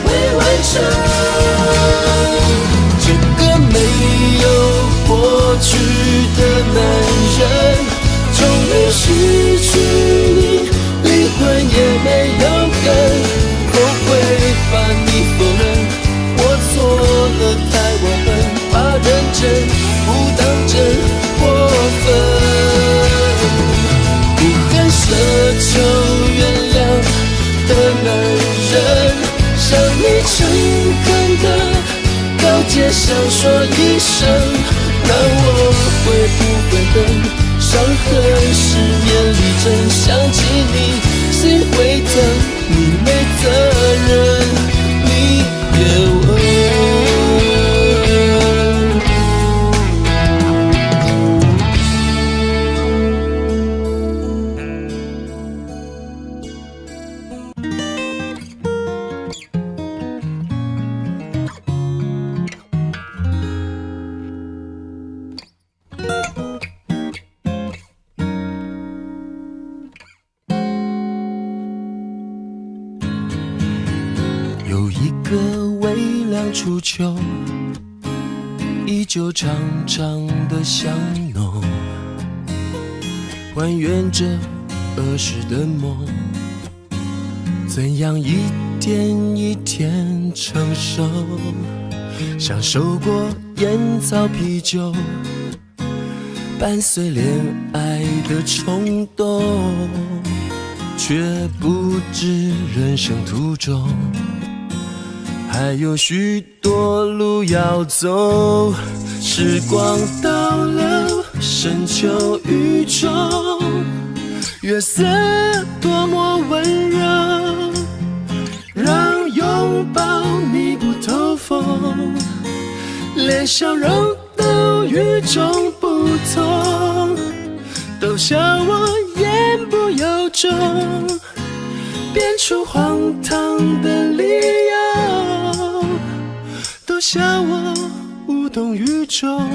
未完成。这个没有过去的男人，终于失去你，灵魂也没有根。后悔把你否认，我错了太晚本，把认真不当真，过分。不肯奢求原谅的男人，向你诚恳的告诫，想说一声，那我会不会等？伤痕十年里真想起你，谁会疼？你没责任，你别问。有一个微凉初秋，依旧长长的香浓，还原着儿时的梦，怎样一天一天成熟，享受过烟草啤酒，伴随恋爱的冲动，却不知人生途中还有许多路要走。时光倒流，深秋雨中，月色多么温柔，让拥抱密不透风，连笑容都与众不同，都笑我言不由衷，编出荒唐的理由，都笑我无动于衷。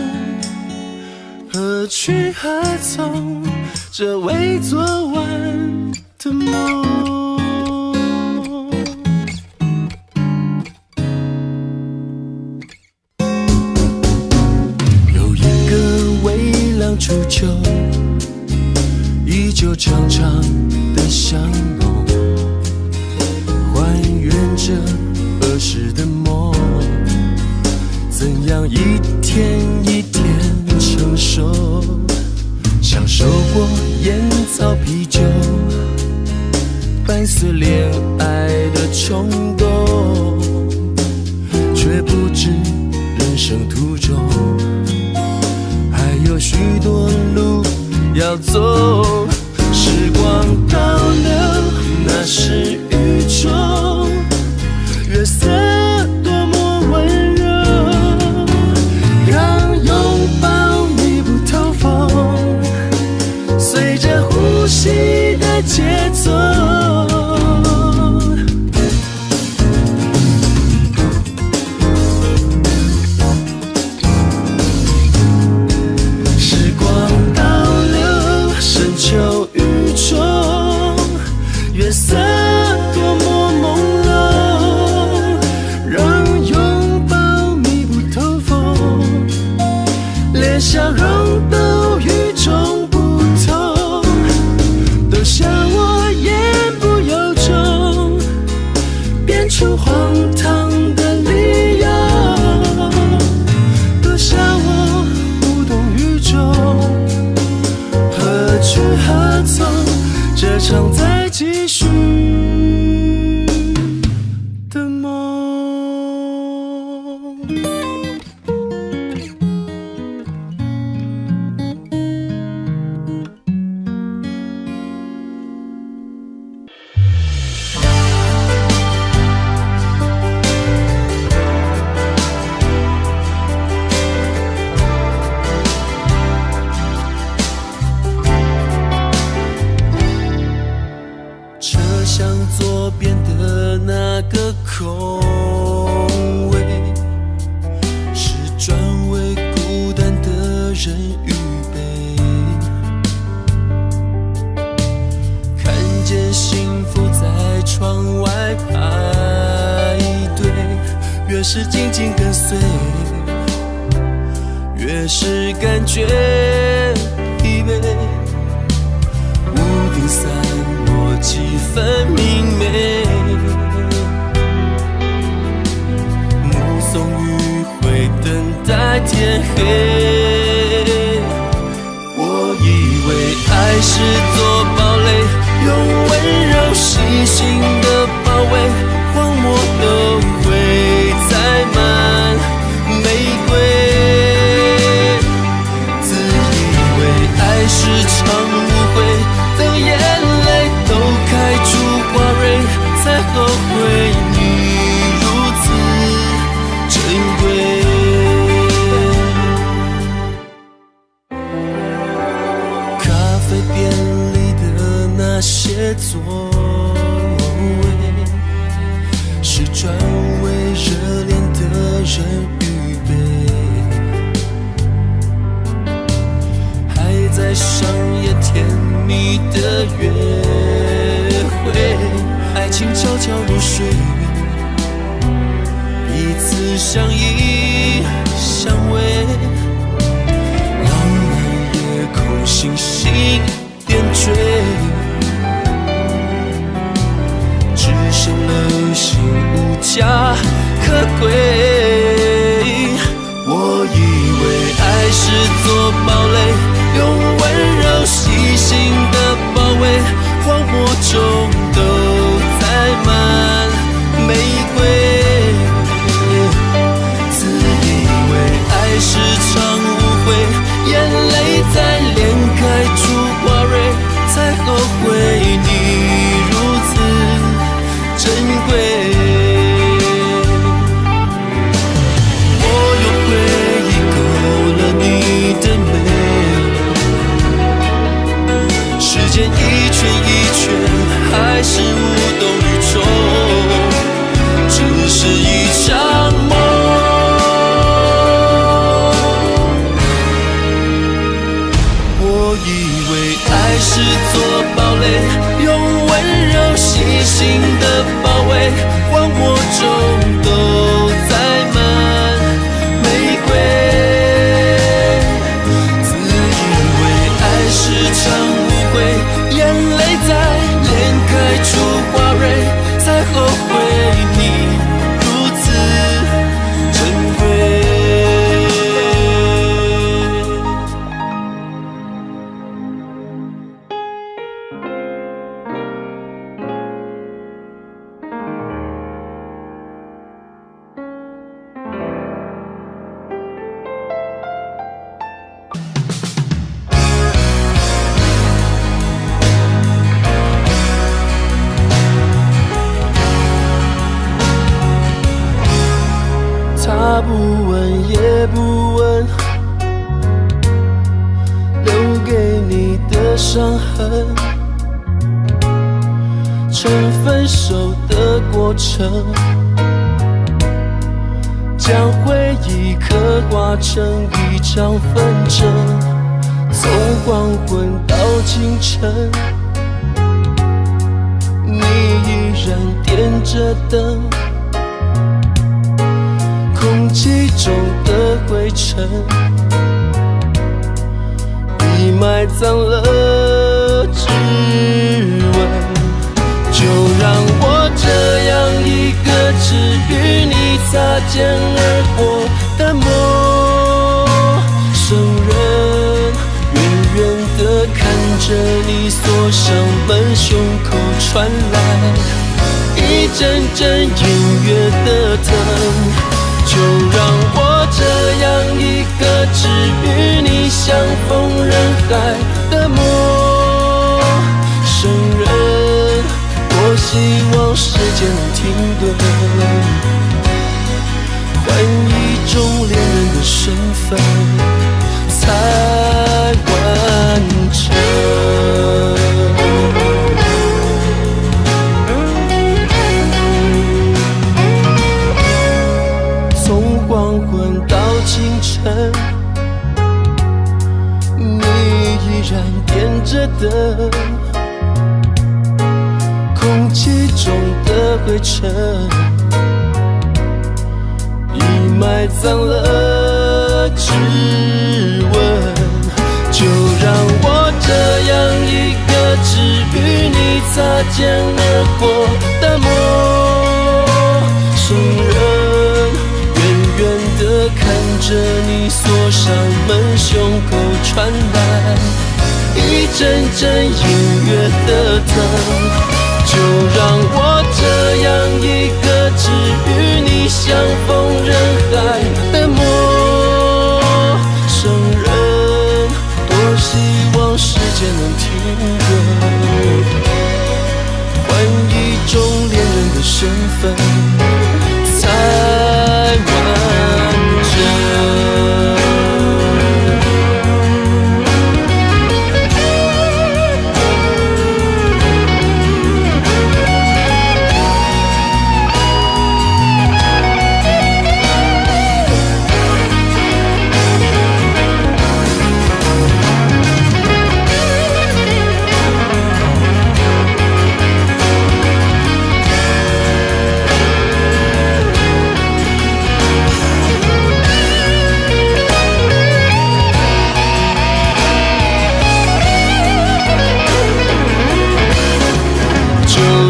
何去何从？这未做完的梦。有一个微凉初秋，依旧长长的香浓，还原着儿时的梦，怎样一天一天成熟，享受过烟草啤酒，伴随恋爱的冲动，却不知人生途中还有许多路要走。时光倒流，那是雨中，月色多么温柔，让拥抱密不透风，随着呼吸的节奏。时光倒流，深秋雨中，月色多么朦胧，让拥抱密不透风，连笑容都与众不同，都笑我言不由衷，编出荒唐的理由，都笑我无动于衷。何去何从？这场再继续的梦。越是感觉疲惫。屋顶散落几分明媚，目送余晖等待天黑。我以为爱是座堡垒，用温柔细心的包围，荒漠都会栽满玫瑰。自以为爱是场误会，等眼泪都开出花蕊，才后悔你如此珍贵。咖啡店里的那些座位，是专为热恋的人预备，还在上演甜蜜的约会，爱情悄悄入睡，彼此相依相偎，浪漫夜空星星点缀，只剩流星无价可贵。我以为爱是座堡垒，用温柔细心的包围，荒漠中都栽满玫瑰。自以为爱是场误会，眼泪在脸开出花蕊，才后悔你如此珍贵。我用回忆勾了你的美，时间一圈一圈，还是无动于衷，只是一场梦。我以为爱是座堡垒，用温柔细心的包围，荒漠中都栽满玫瑰。自以为爱是场误会，眼泪在脸开出花蕊，才后悔你如此珍贵。他不问也不问，留给你的伤痕，成分手的过程，将回忆刻画成一场纷争。从黄昏到清晨，你依然点着灯，空气中的灰尘已埋葬了指纹。就让我这样一个只与你擦肩而过的陌生人，远远地看着你锁上门，胸口传来一阵阵隐约的疼。就让我这样一个只与你相逢人海的陌生人，我希望时间停顿，换一种恋人的身份才完成。黄昏到清晨，你依然点着灯，空气中的灰尘已埋葬了指质问，就让我这样一个只与你擦肩而过的陌生人，远远地看着你锁上门，胸口传来一阵阵隐约的疼。就让我这样一个只与你相逢人海的陌生人，多希望时间能停格，换一种恋人的身份才完整。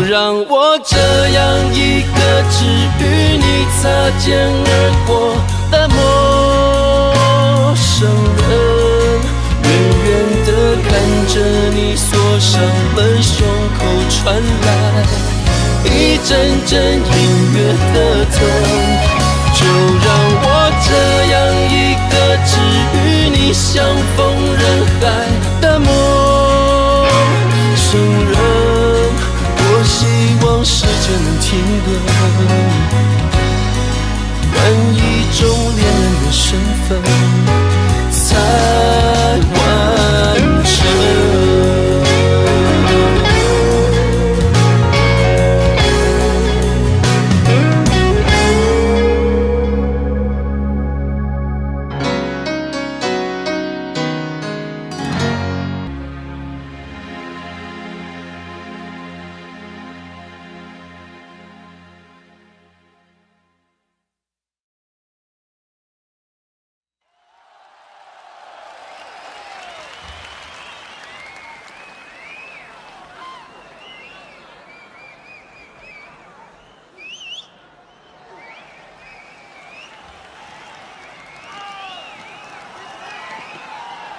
让我这样一个只与你擦肩而过的陌生人，远远地看着你锁上门，胸口传来一阵阵隐约的疼。就让我这样一个只与你相逢人海的陌生人，我希望时间能停格，换一种恋人的身份才完成。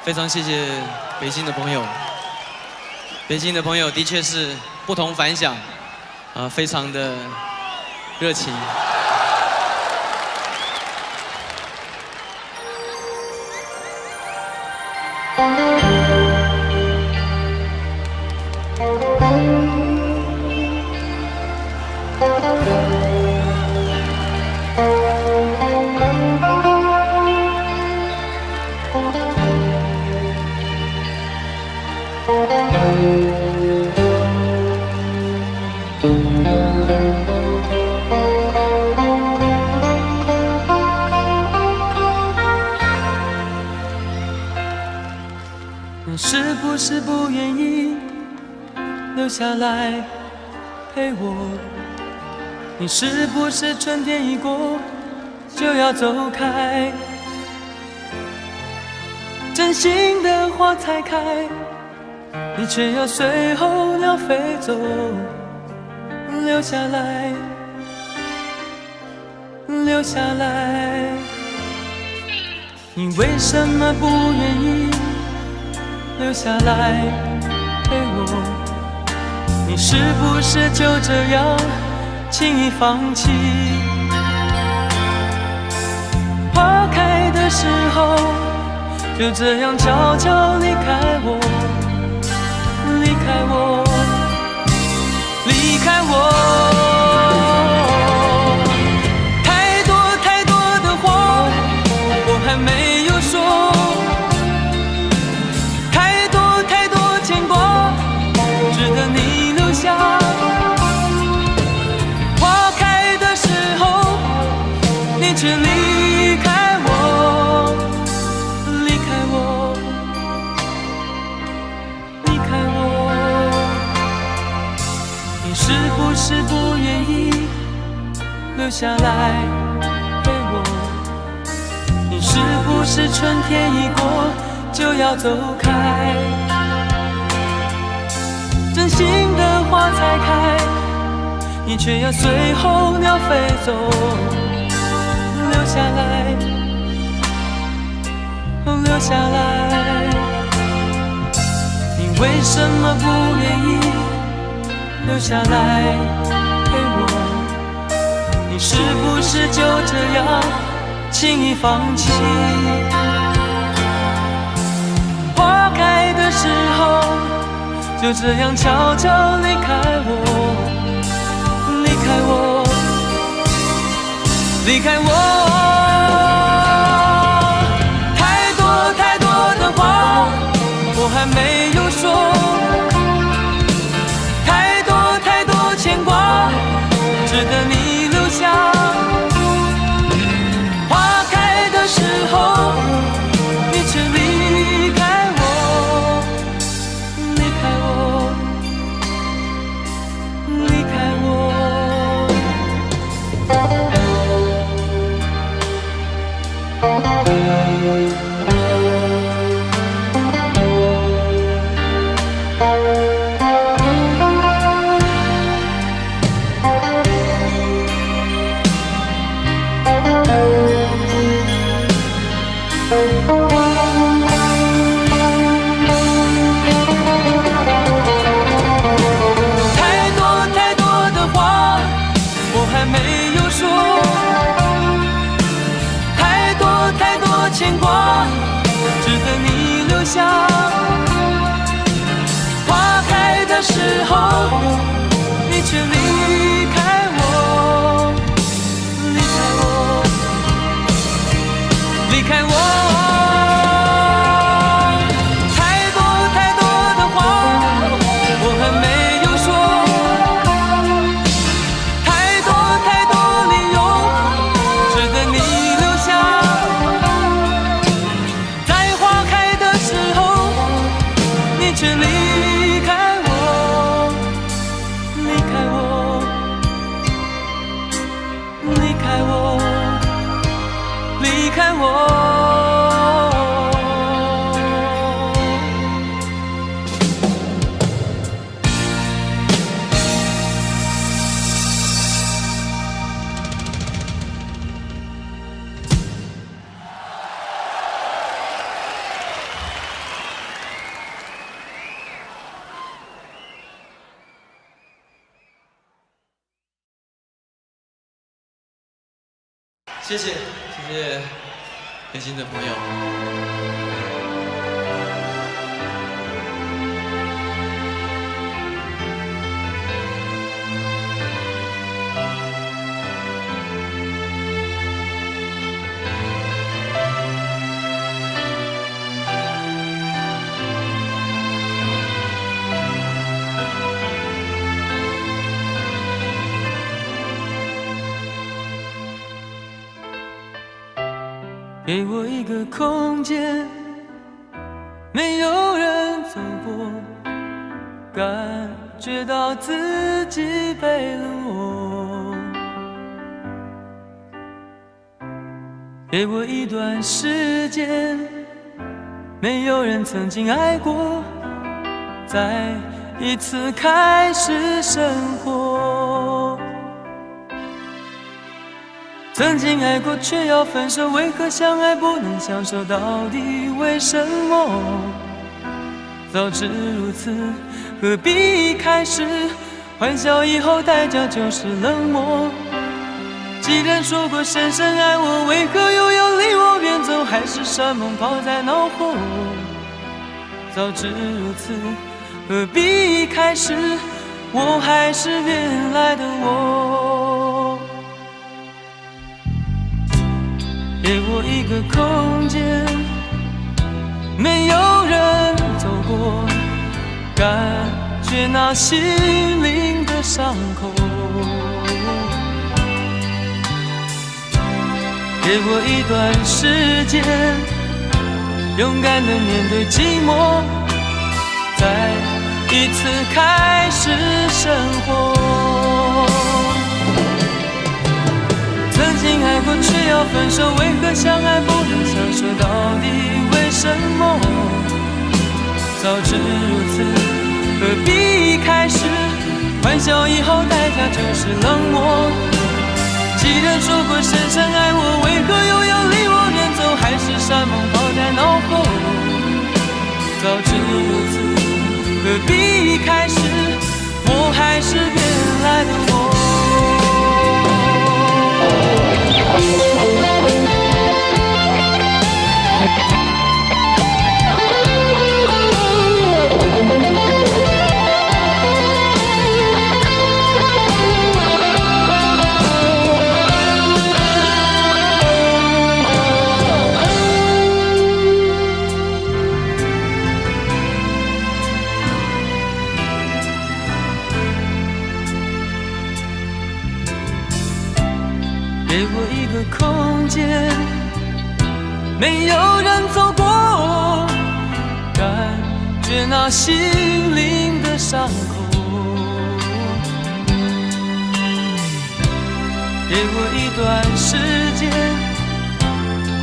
非常谢谢北京的朋友，北京的朋友的确是不同凡响，非常的热情。你是不是不愿意留下来陪我？你是不是春天一过就要走开？真心的花才开，你却要随候鸟飞走，留下来，留下来。你为什么不愿意留下来陪我？你是不是就这样轻易放弃？花开的时候就这样悄悄离开我，离开我，离开我。太多太多的话我还没有说，太多太多牵挂值得你留下。花开的时候你却离开我，离开我，离开我。你是不是不愿意留下来陪我？你是不是春天一过就要走开，真心的花才开，你却要随候鸟飞走，留下来，留下来。你为什么不愿意留下来陪我？你是不是就这样轻易放弃？花开的时候就这样悄悄离开我，离开我，离开我。太多太多的话我还没有说，太多太多牵挂值得你留下。花开的时候你却离开我，离开我，离开我。太多太多的话我还没有说，太多太多牵挂值得你留下。花开的时候你却离开我，离开我，离开我。太多太多的话我还没有说，太多太多理由值得你留下。在花开的时候你却离开我，离开我，离开我，离开我。谢谢，谢谢北京的朋友。给我一个空间，没有人走过，感觉到自己被冷落。给我一段时间，没有人曾经爱过，再一次开始生活。曾经爱过却要分手，为何相爱不能相守？到底为什么？早知如此，何必一开始？欢笑以后代价就是冷漠。既然说过深深爱我，为何又要离我远走？还是山盟抛在脑后？早知如此，何必一开始？我还是原来的我。给我一个空间，没有人走过，感觉那心灵的伤口。给我一段时间，勇敢地面对寂寞，再一次开始生活。曾经爱过却要分手，为何相爱不能相守？到底为什么？早知如此，何必一开始？欢笑以后代价就是冷漠。既然说过深深爱我，为何又要离我远走？海誓山盟抛在脑后。早知如此，何必一开始？我还是原来的我。给我一个空间，没有人走过，感觉那心灵的伤口。给我一段时间，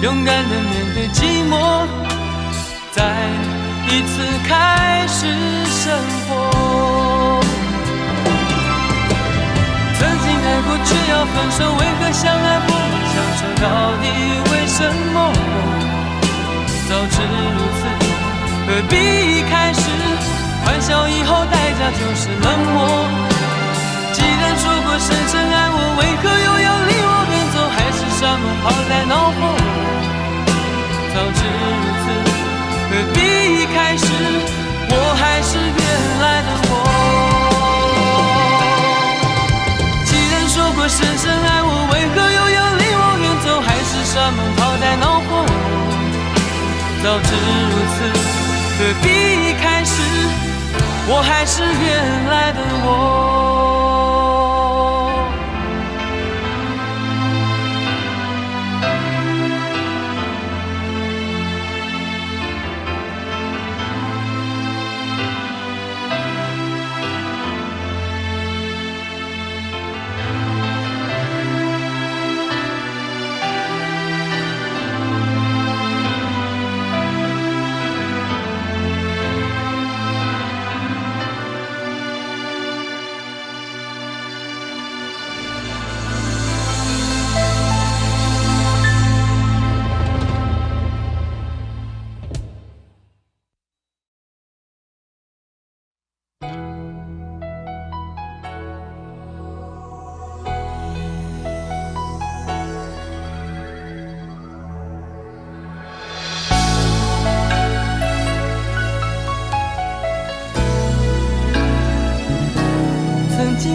勇敢地面对寂寞，再一次开始生活。曾经爱过却要分手，为何相爱不能相守？到底为什么？早知如此，何必一开始？欢笑以后代价就是冷漠。既然说过深深爱我，为何又要离我远走？海誓山盟抛在脑后。早知如此，何必一开始？我还是原来的我。说过深深爱我，为何又要离我远走？海誓山盟抛在脑后。早知如此，何必一开始？我还是原来的我。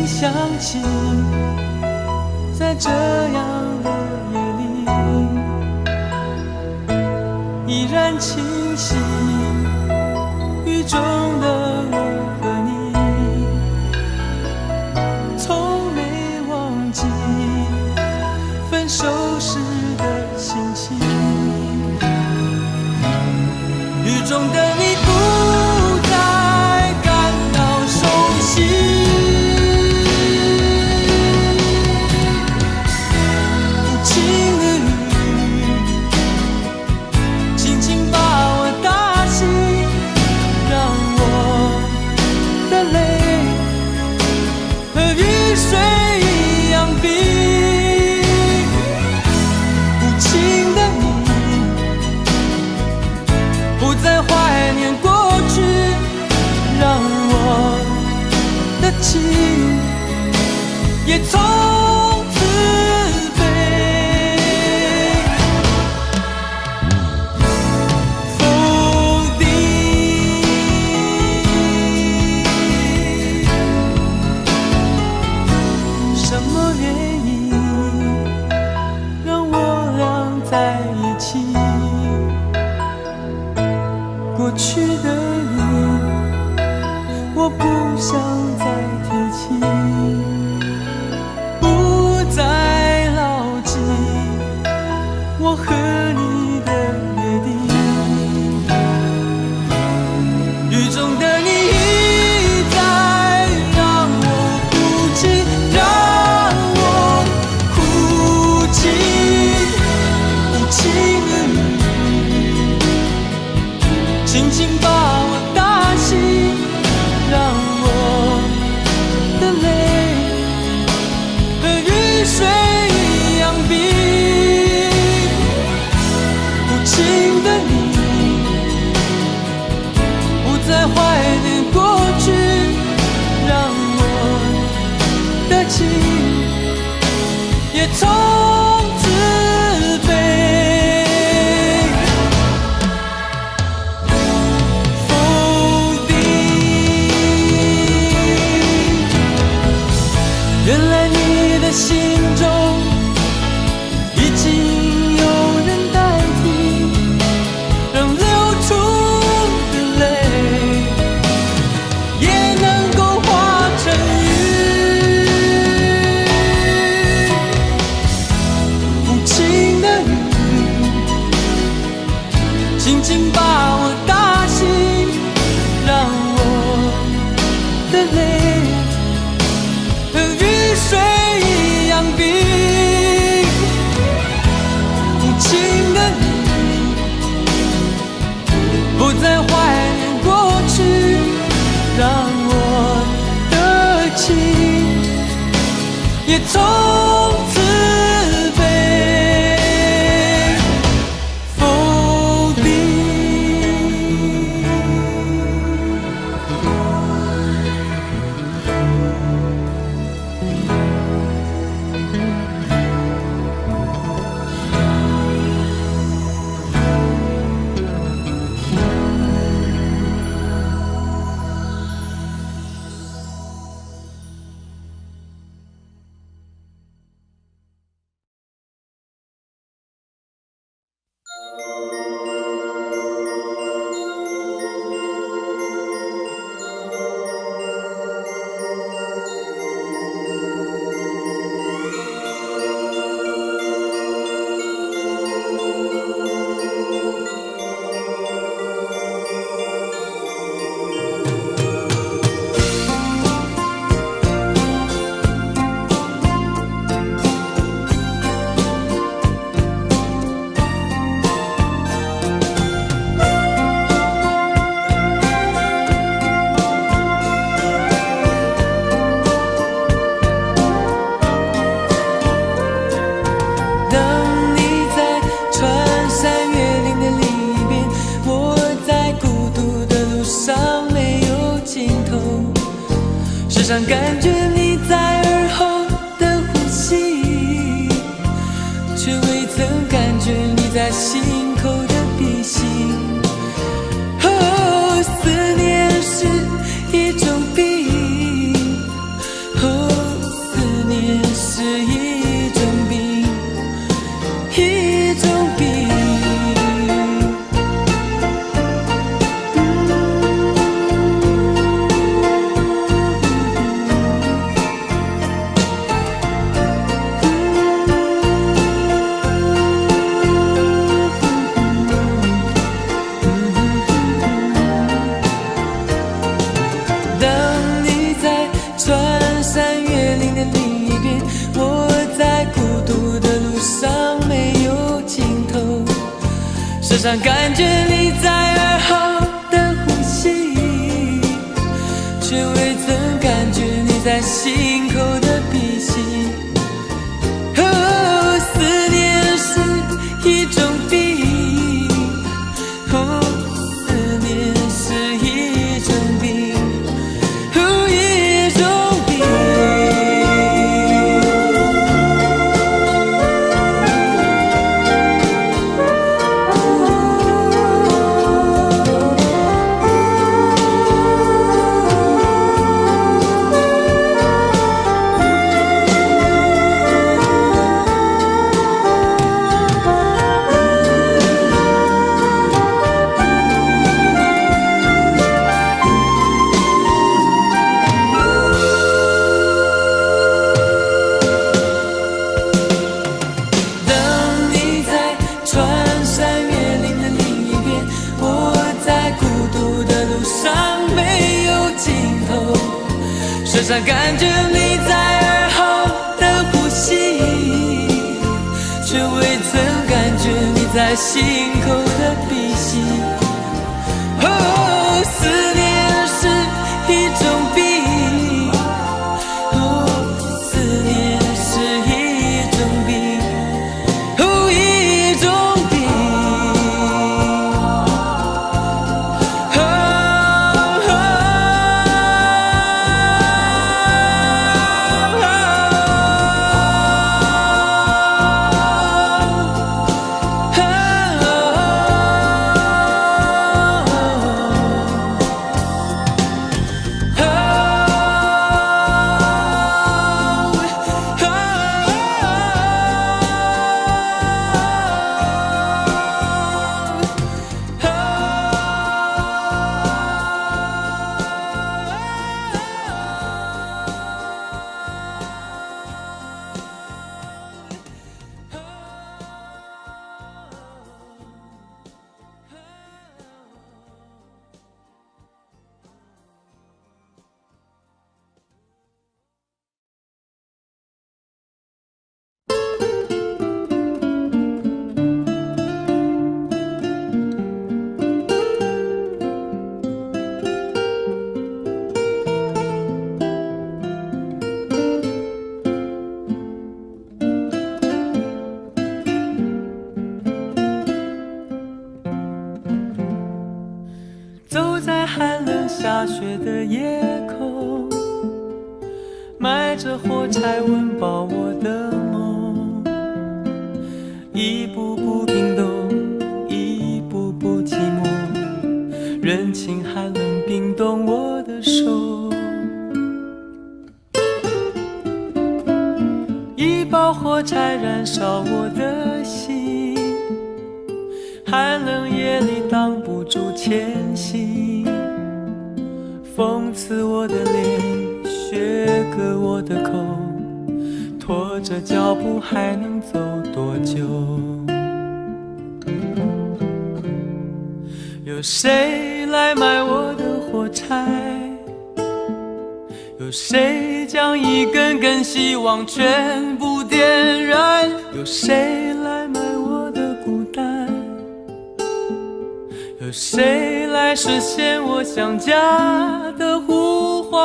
想起在这样的夜里，依然清晰雨中的我和你，从没忘记分手时的心情。雨中的你不再感到熟悉，也从此被否定。什么原因让我俩在一起？过去的你，我不想再提起。我和你的约定，雨中的你一再让我哭泣，让我哭泣。轻轻把我打醒，让我的泪和雨水一样冰。无情的你，不再怀念过去，让我的情也从此飞。否定，原来你的心中已经有人代替，让流出的泪也能够化成雨。无情的雨，轻轻把我打醒，让我的泪和雨水一样冰。无情的你，不再怀念过去，让我的情也从此飞。否定。当你在穿山越岭的另一边，我在孤独的路上没有尽头，时常感觉你在耳后的呼吸，却未曾感觉你在心口的鼻息。哦，思念是一种病，哦，思念是一种病，一种病。当你在穿山越岭的另一边，我在孤独的路上没有尽头，时常感觉你在耳后的呼吸，却未曾感觉你在心口的鼻息。哦，思念是一种病，哦，思念是一种病，哦，一种病。时常感觉你在耳后的呼吸，却未曾感觉你在心口的鼻息。走在寒冷下雪的夜空，埋着火柴温饱我的梦，一步步冰冻，一步步寂寞，人情寒冷冰冻我的手，一包火柴燃烧我的心，寒冷夜里挡不住前行，讽刺我的脸，削割我的口，拖着脚步还能走多久？有谁来买我的火柴？有谁将一根根希望全部点燃？有谁来买我的孤单？有谁来实现我想家的呼唤？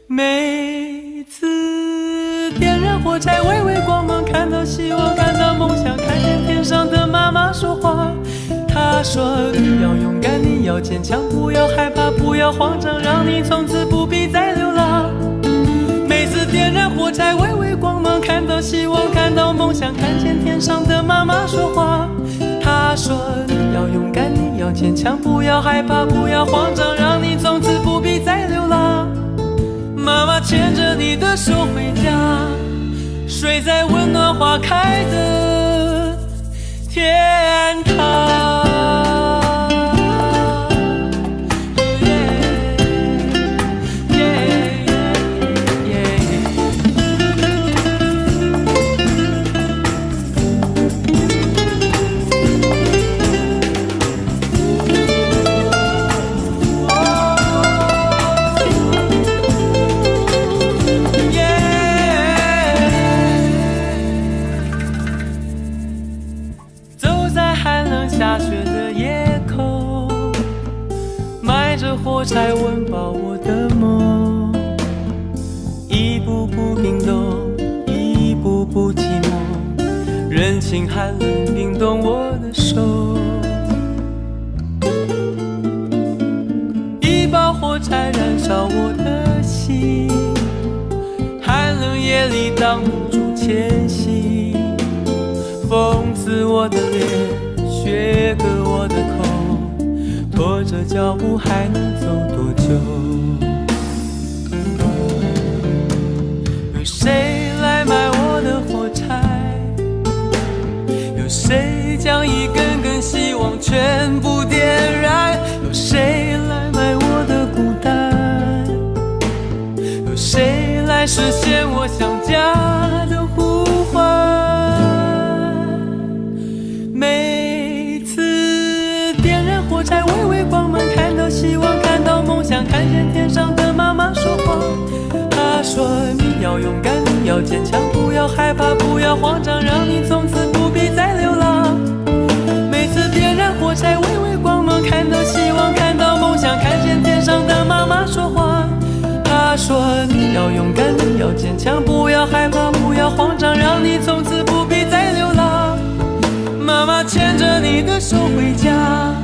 每次点燃火柴，微微光芒，看到希望，看到梦想，看见天上的妈妈说话。她说你要勇敢，你要坚强，不要害怕，不要慌张，让你从此不必再流浪。每次点燃火柴，微微光芒，看到希望，看到梦想，看见天上的妈妈说话。她说你要勇敢，你要坚强，不要害怕，不要慌张，让你从此不必再流浪。妈妈牵着你的手回家，睡在温暖花开的天堂。下雪的夜空，埋着火柴温饱我的梦，一步步冰冻，一步步寂寞，人情寒冷冰冻我的手，一包火柴燃烧我的心，寒冷夜里挡不住前行，讽刺我的脸，削割我的口，拖着脚步还能走多久？有谁来买我的火柴？有谁将一根根希望全部点燃？有谁来买我的孤单？有谁来实现我想家的呼唤？火柴微微光芒，看到希望，看到梦想，看见天上的妈妈说话。她说你要勇敢，你要坚强，不要害怕，不要慌张，让你从此不必再流浪。每次点燃火柴，微微光芒，看到希望，看到梦想，看见天上的妈妈说话。她说你要勇敢，你要坚强，不要害怕，不要慌张，让你从此不必再流浪。妈妈牵着你的手回家，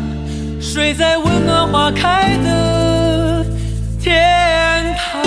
睡在温暖花开的天堂。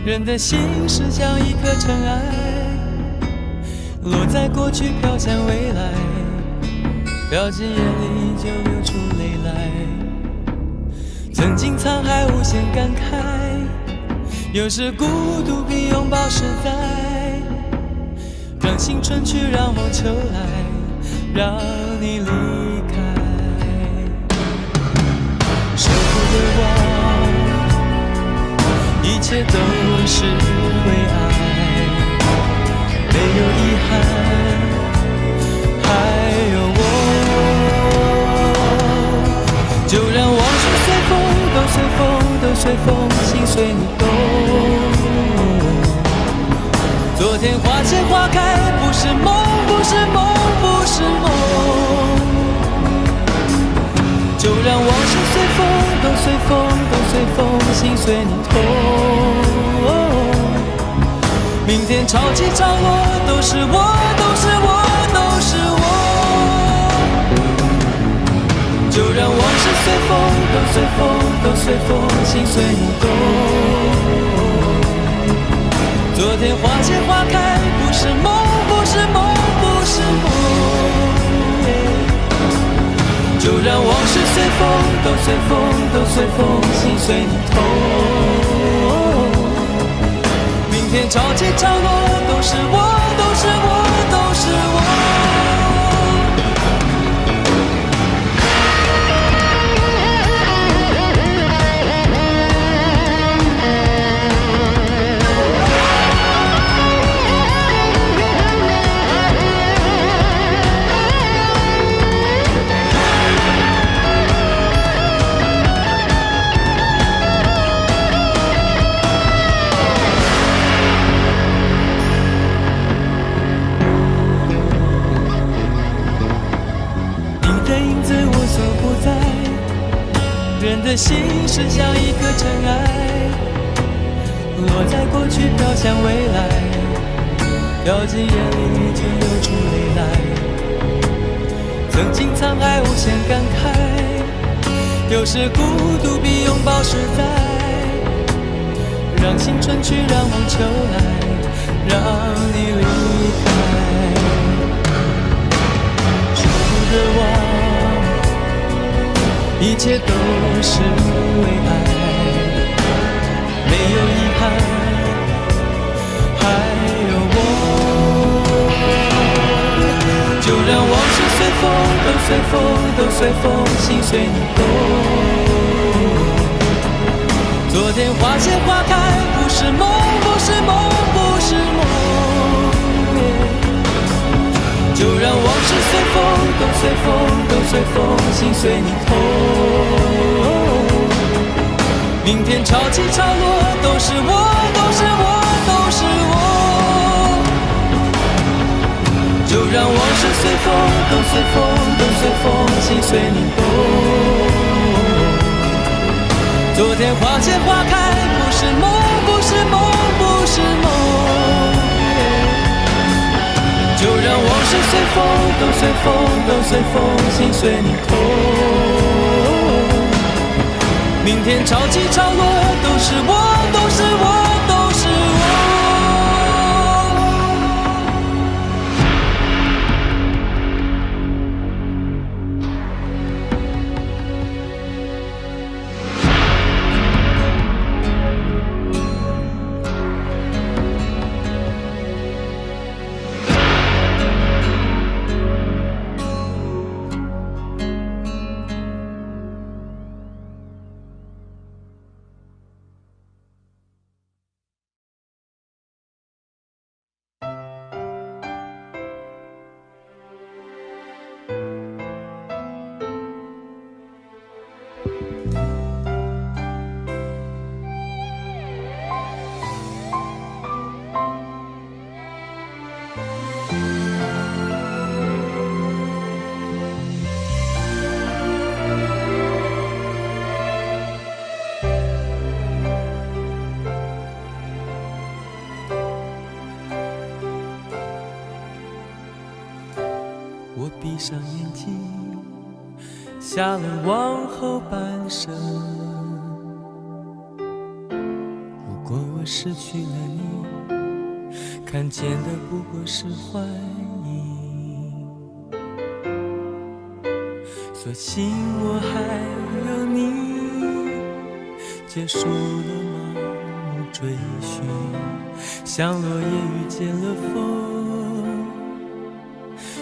人的心是像一颗尘埃，落在过去飘向未来，掉进眼里就流出泪来。曾经沧海无限感慨，有时孤独比拥抱实在，让青春去，让梦秋来，让你离开。舍不得忘，一切都是为爱，没有遗憾，还有我。就让往事随风，都随风，都随风，心随你动。昨天花谢花开，不是梦，不是梦，不是梦。就让往事随风，都随风，都随风，心随你痛。明天潮起潮落，都是我，都是我，都是我。就让往事随风，都随风，都随风，心随你动。昨天花谢花开，不是梦，不是梦，不是梦。就让往事随风，都随风，都随风，心随你痛。明天潮起潮落，都是我，都是我，都是我。人的心是像一颗尘埃，落在过去，飘向未来，掉进眼里就流出泪来。曾经沧海无限感慨，有时孤独比拥抱实在，让青春去，让梦秋来，让你离开。舍不得忘，一切都是为爱，没有遗憾，还有我。就让往事随风，都随风，都随风，心随你动。昨天花谢花开，不是梦，不是梦，不是梦。就让往事随风，都随风，都随风，心随你痛。明天潮起潮落，都是我，都是我，都是我。就让往事随风，都随风，都随风，心随你动。昨天花谢花开，不是梦，不是梦，不是梦。就让往事随风，都随风，都随风，心随你痛。明天潮起潮落，都是我，都是我，都是我。我闭上眼睛，下了往后半生。如果我失去了你，看见的不过是幻影。所幸我还有你，结束了盲目追追寻，像落叶遇见了风，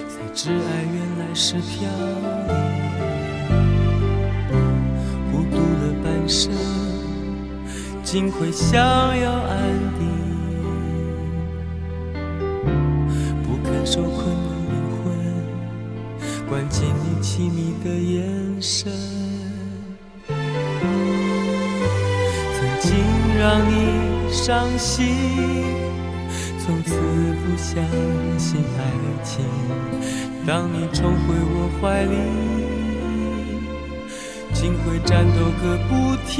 才知爱原来是飘零。孤独了半生，竟会想要安定，不肯受困的灵魂，关进你凄迷的眼神。曾经让你伤心，从此不相信爱情。当你重回我怀里，竟会战斗个不停。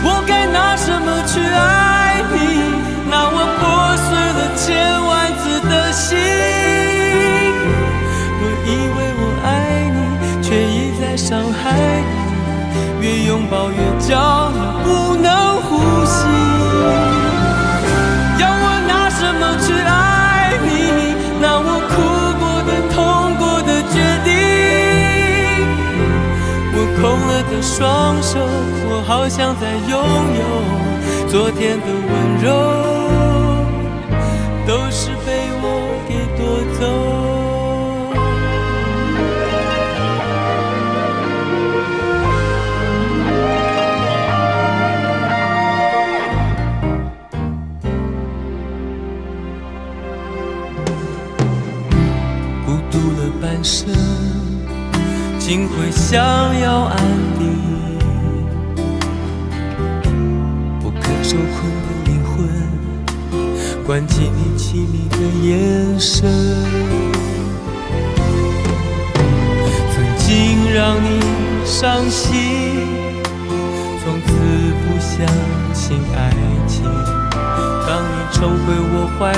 我该拿什么去爱你？拿我破碎了千万次的心。我以为我爱你，却一再伤害你。越拥抱越焦虑，不能呼吸。要我拿什么去爱你？拿我哭过的、痛过的决定。我空了的双手，我好想再拥有昨天的温柔，都是被我给夺走。半生竟会想要安定，不肯受困的灵魂，关进你凄迷的眼神。曾经让你伤心，从此不相信爱情。当你重回我怀里，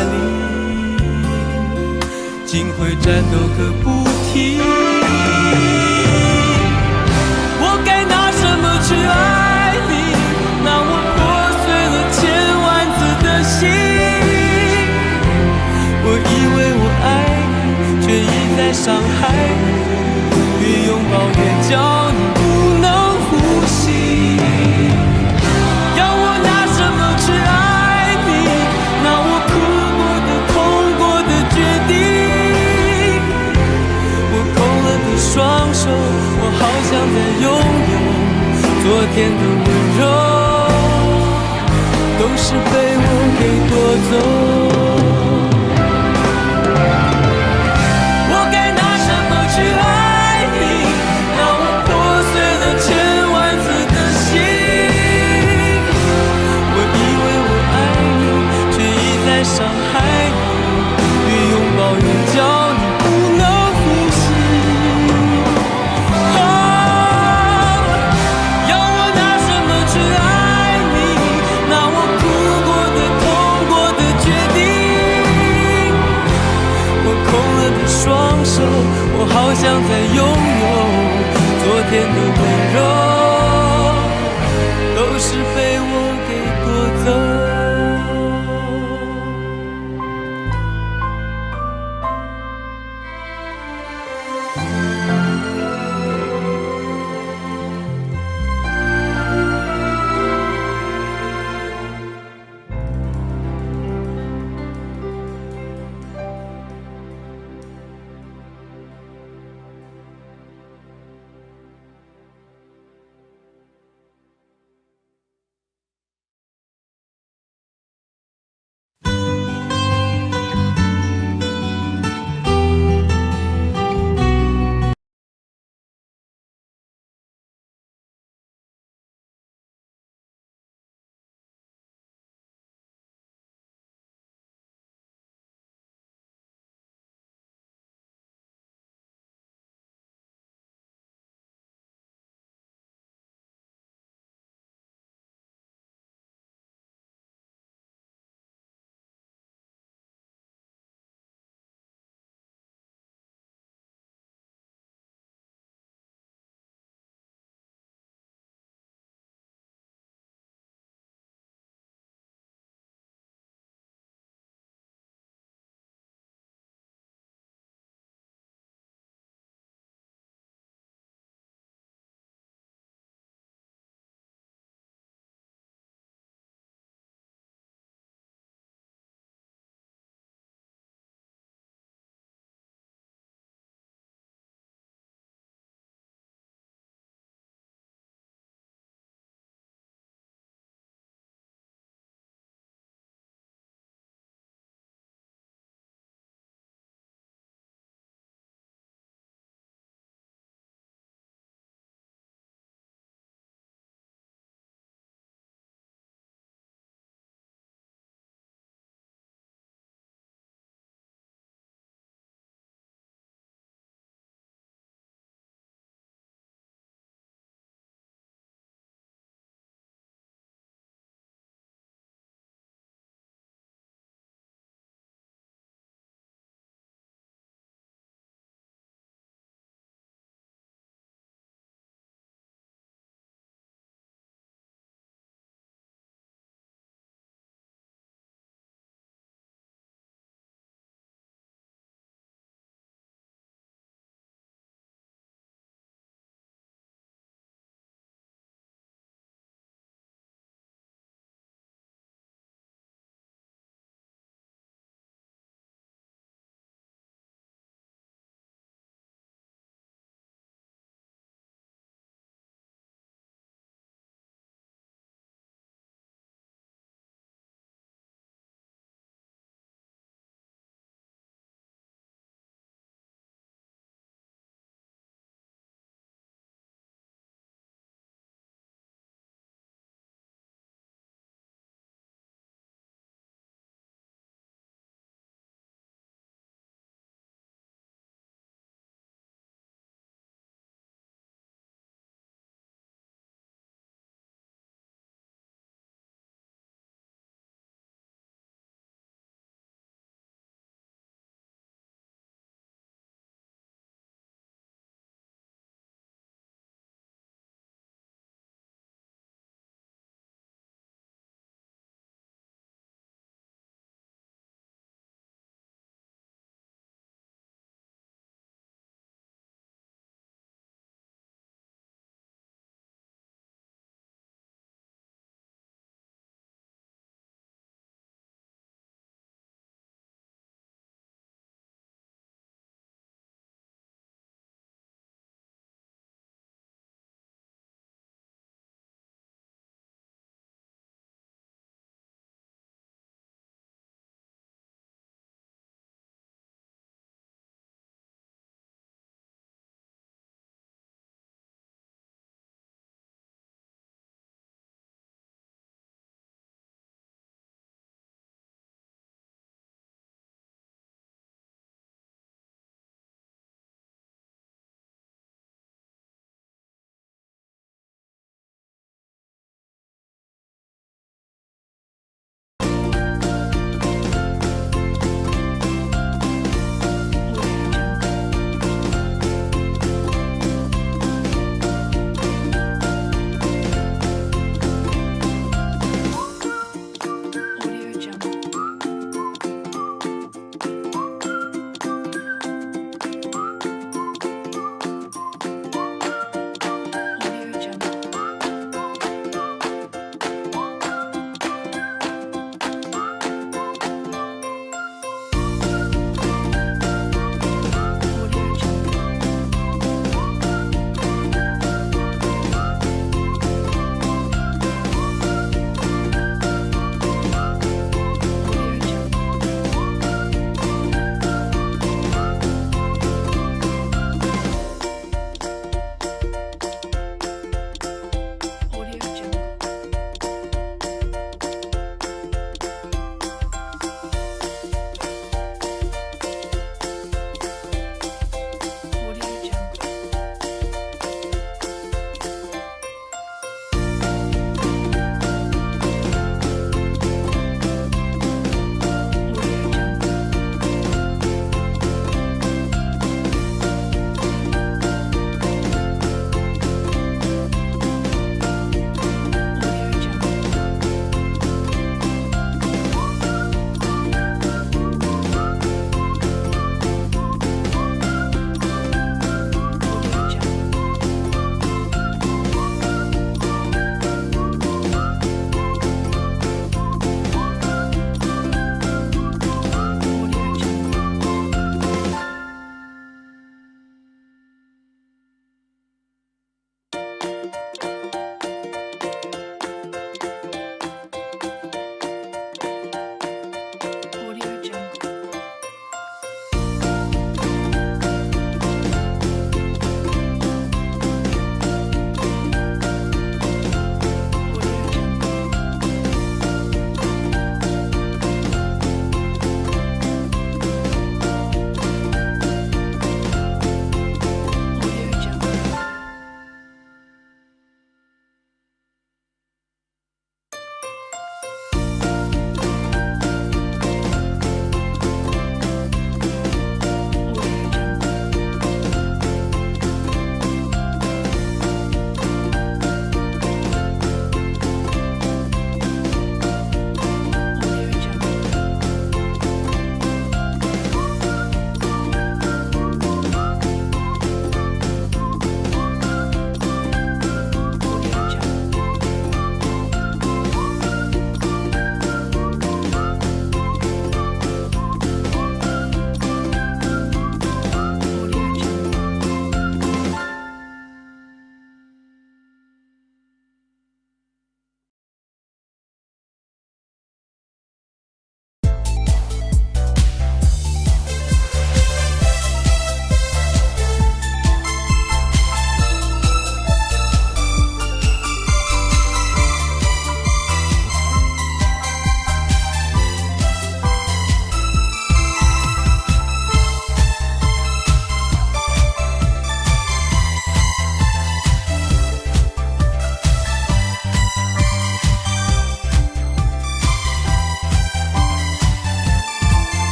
竟会战斗个不停。我该拿什么去爱你？拿我破碎了千万次的心。我以为我爱你，却一再伤害你。越拥抱越焦虑，不能呼吸。要我拿什么去爱你？拿我哭过的、痛过的决定。双手，我好想再拥有昨天的温柔，都是被我给夺走。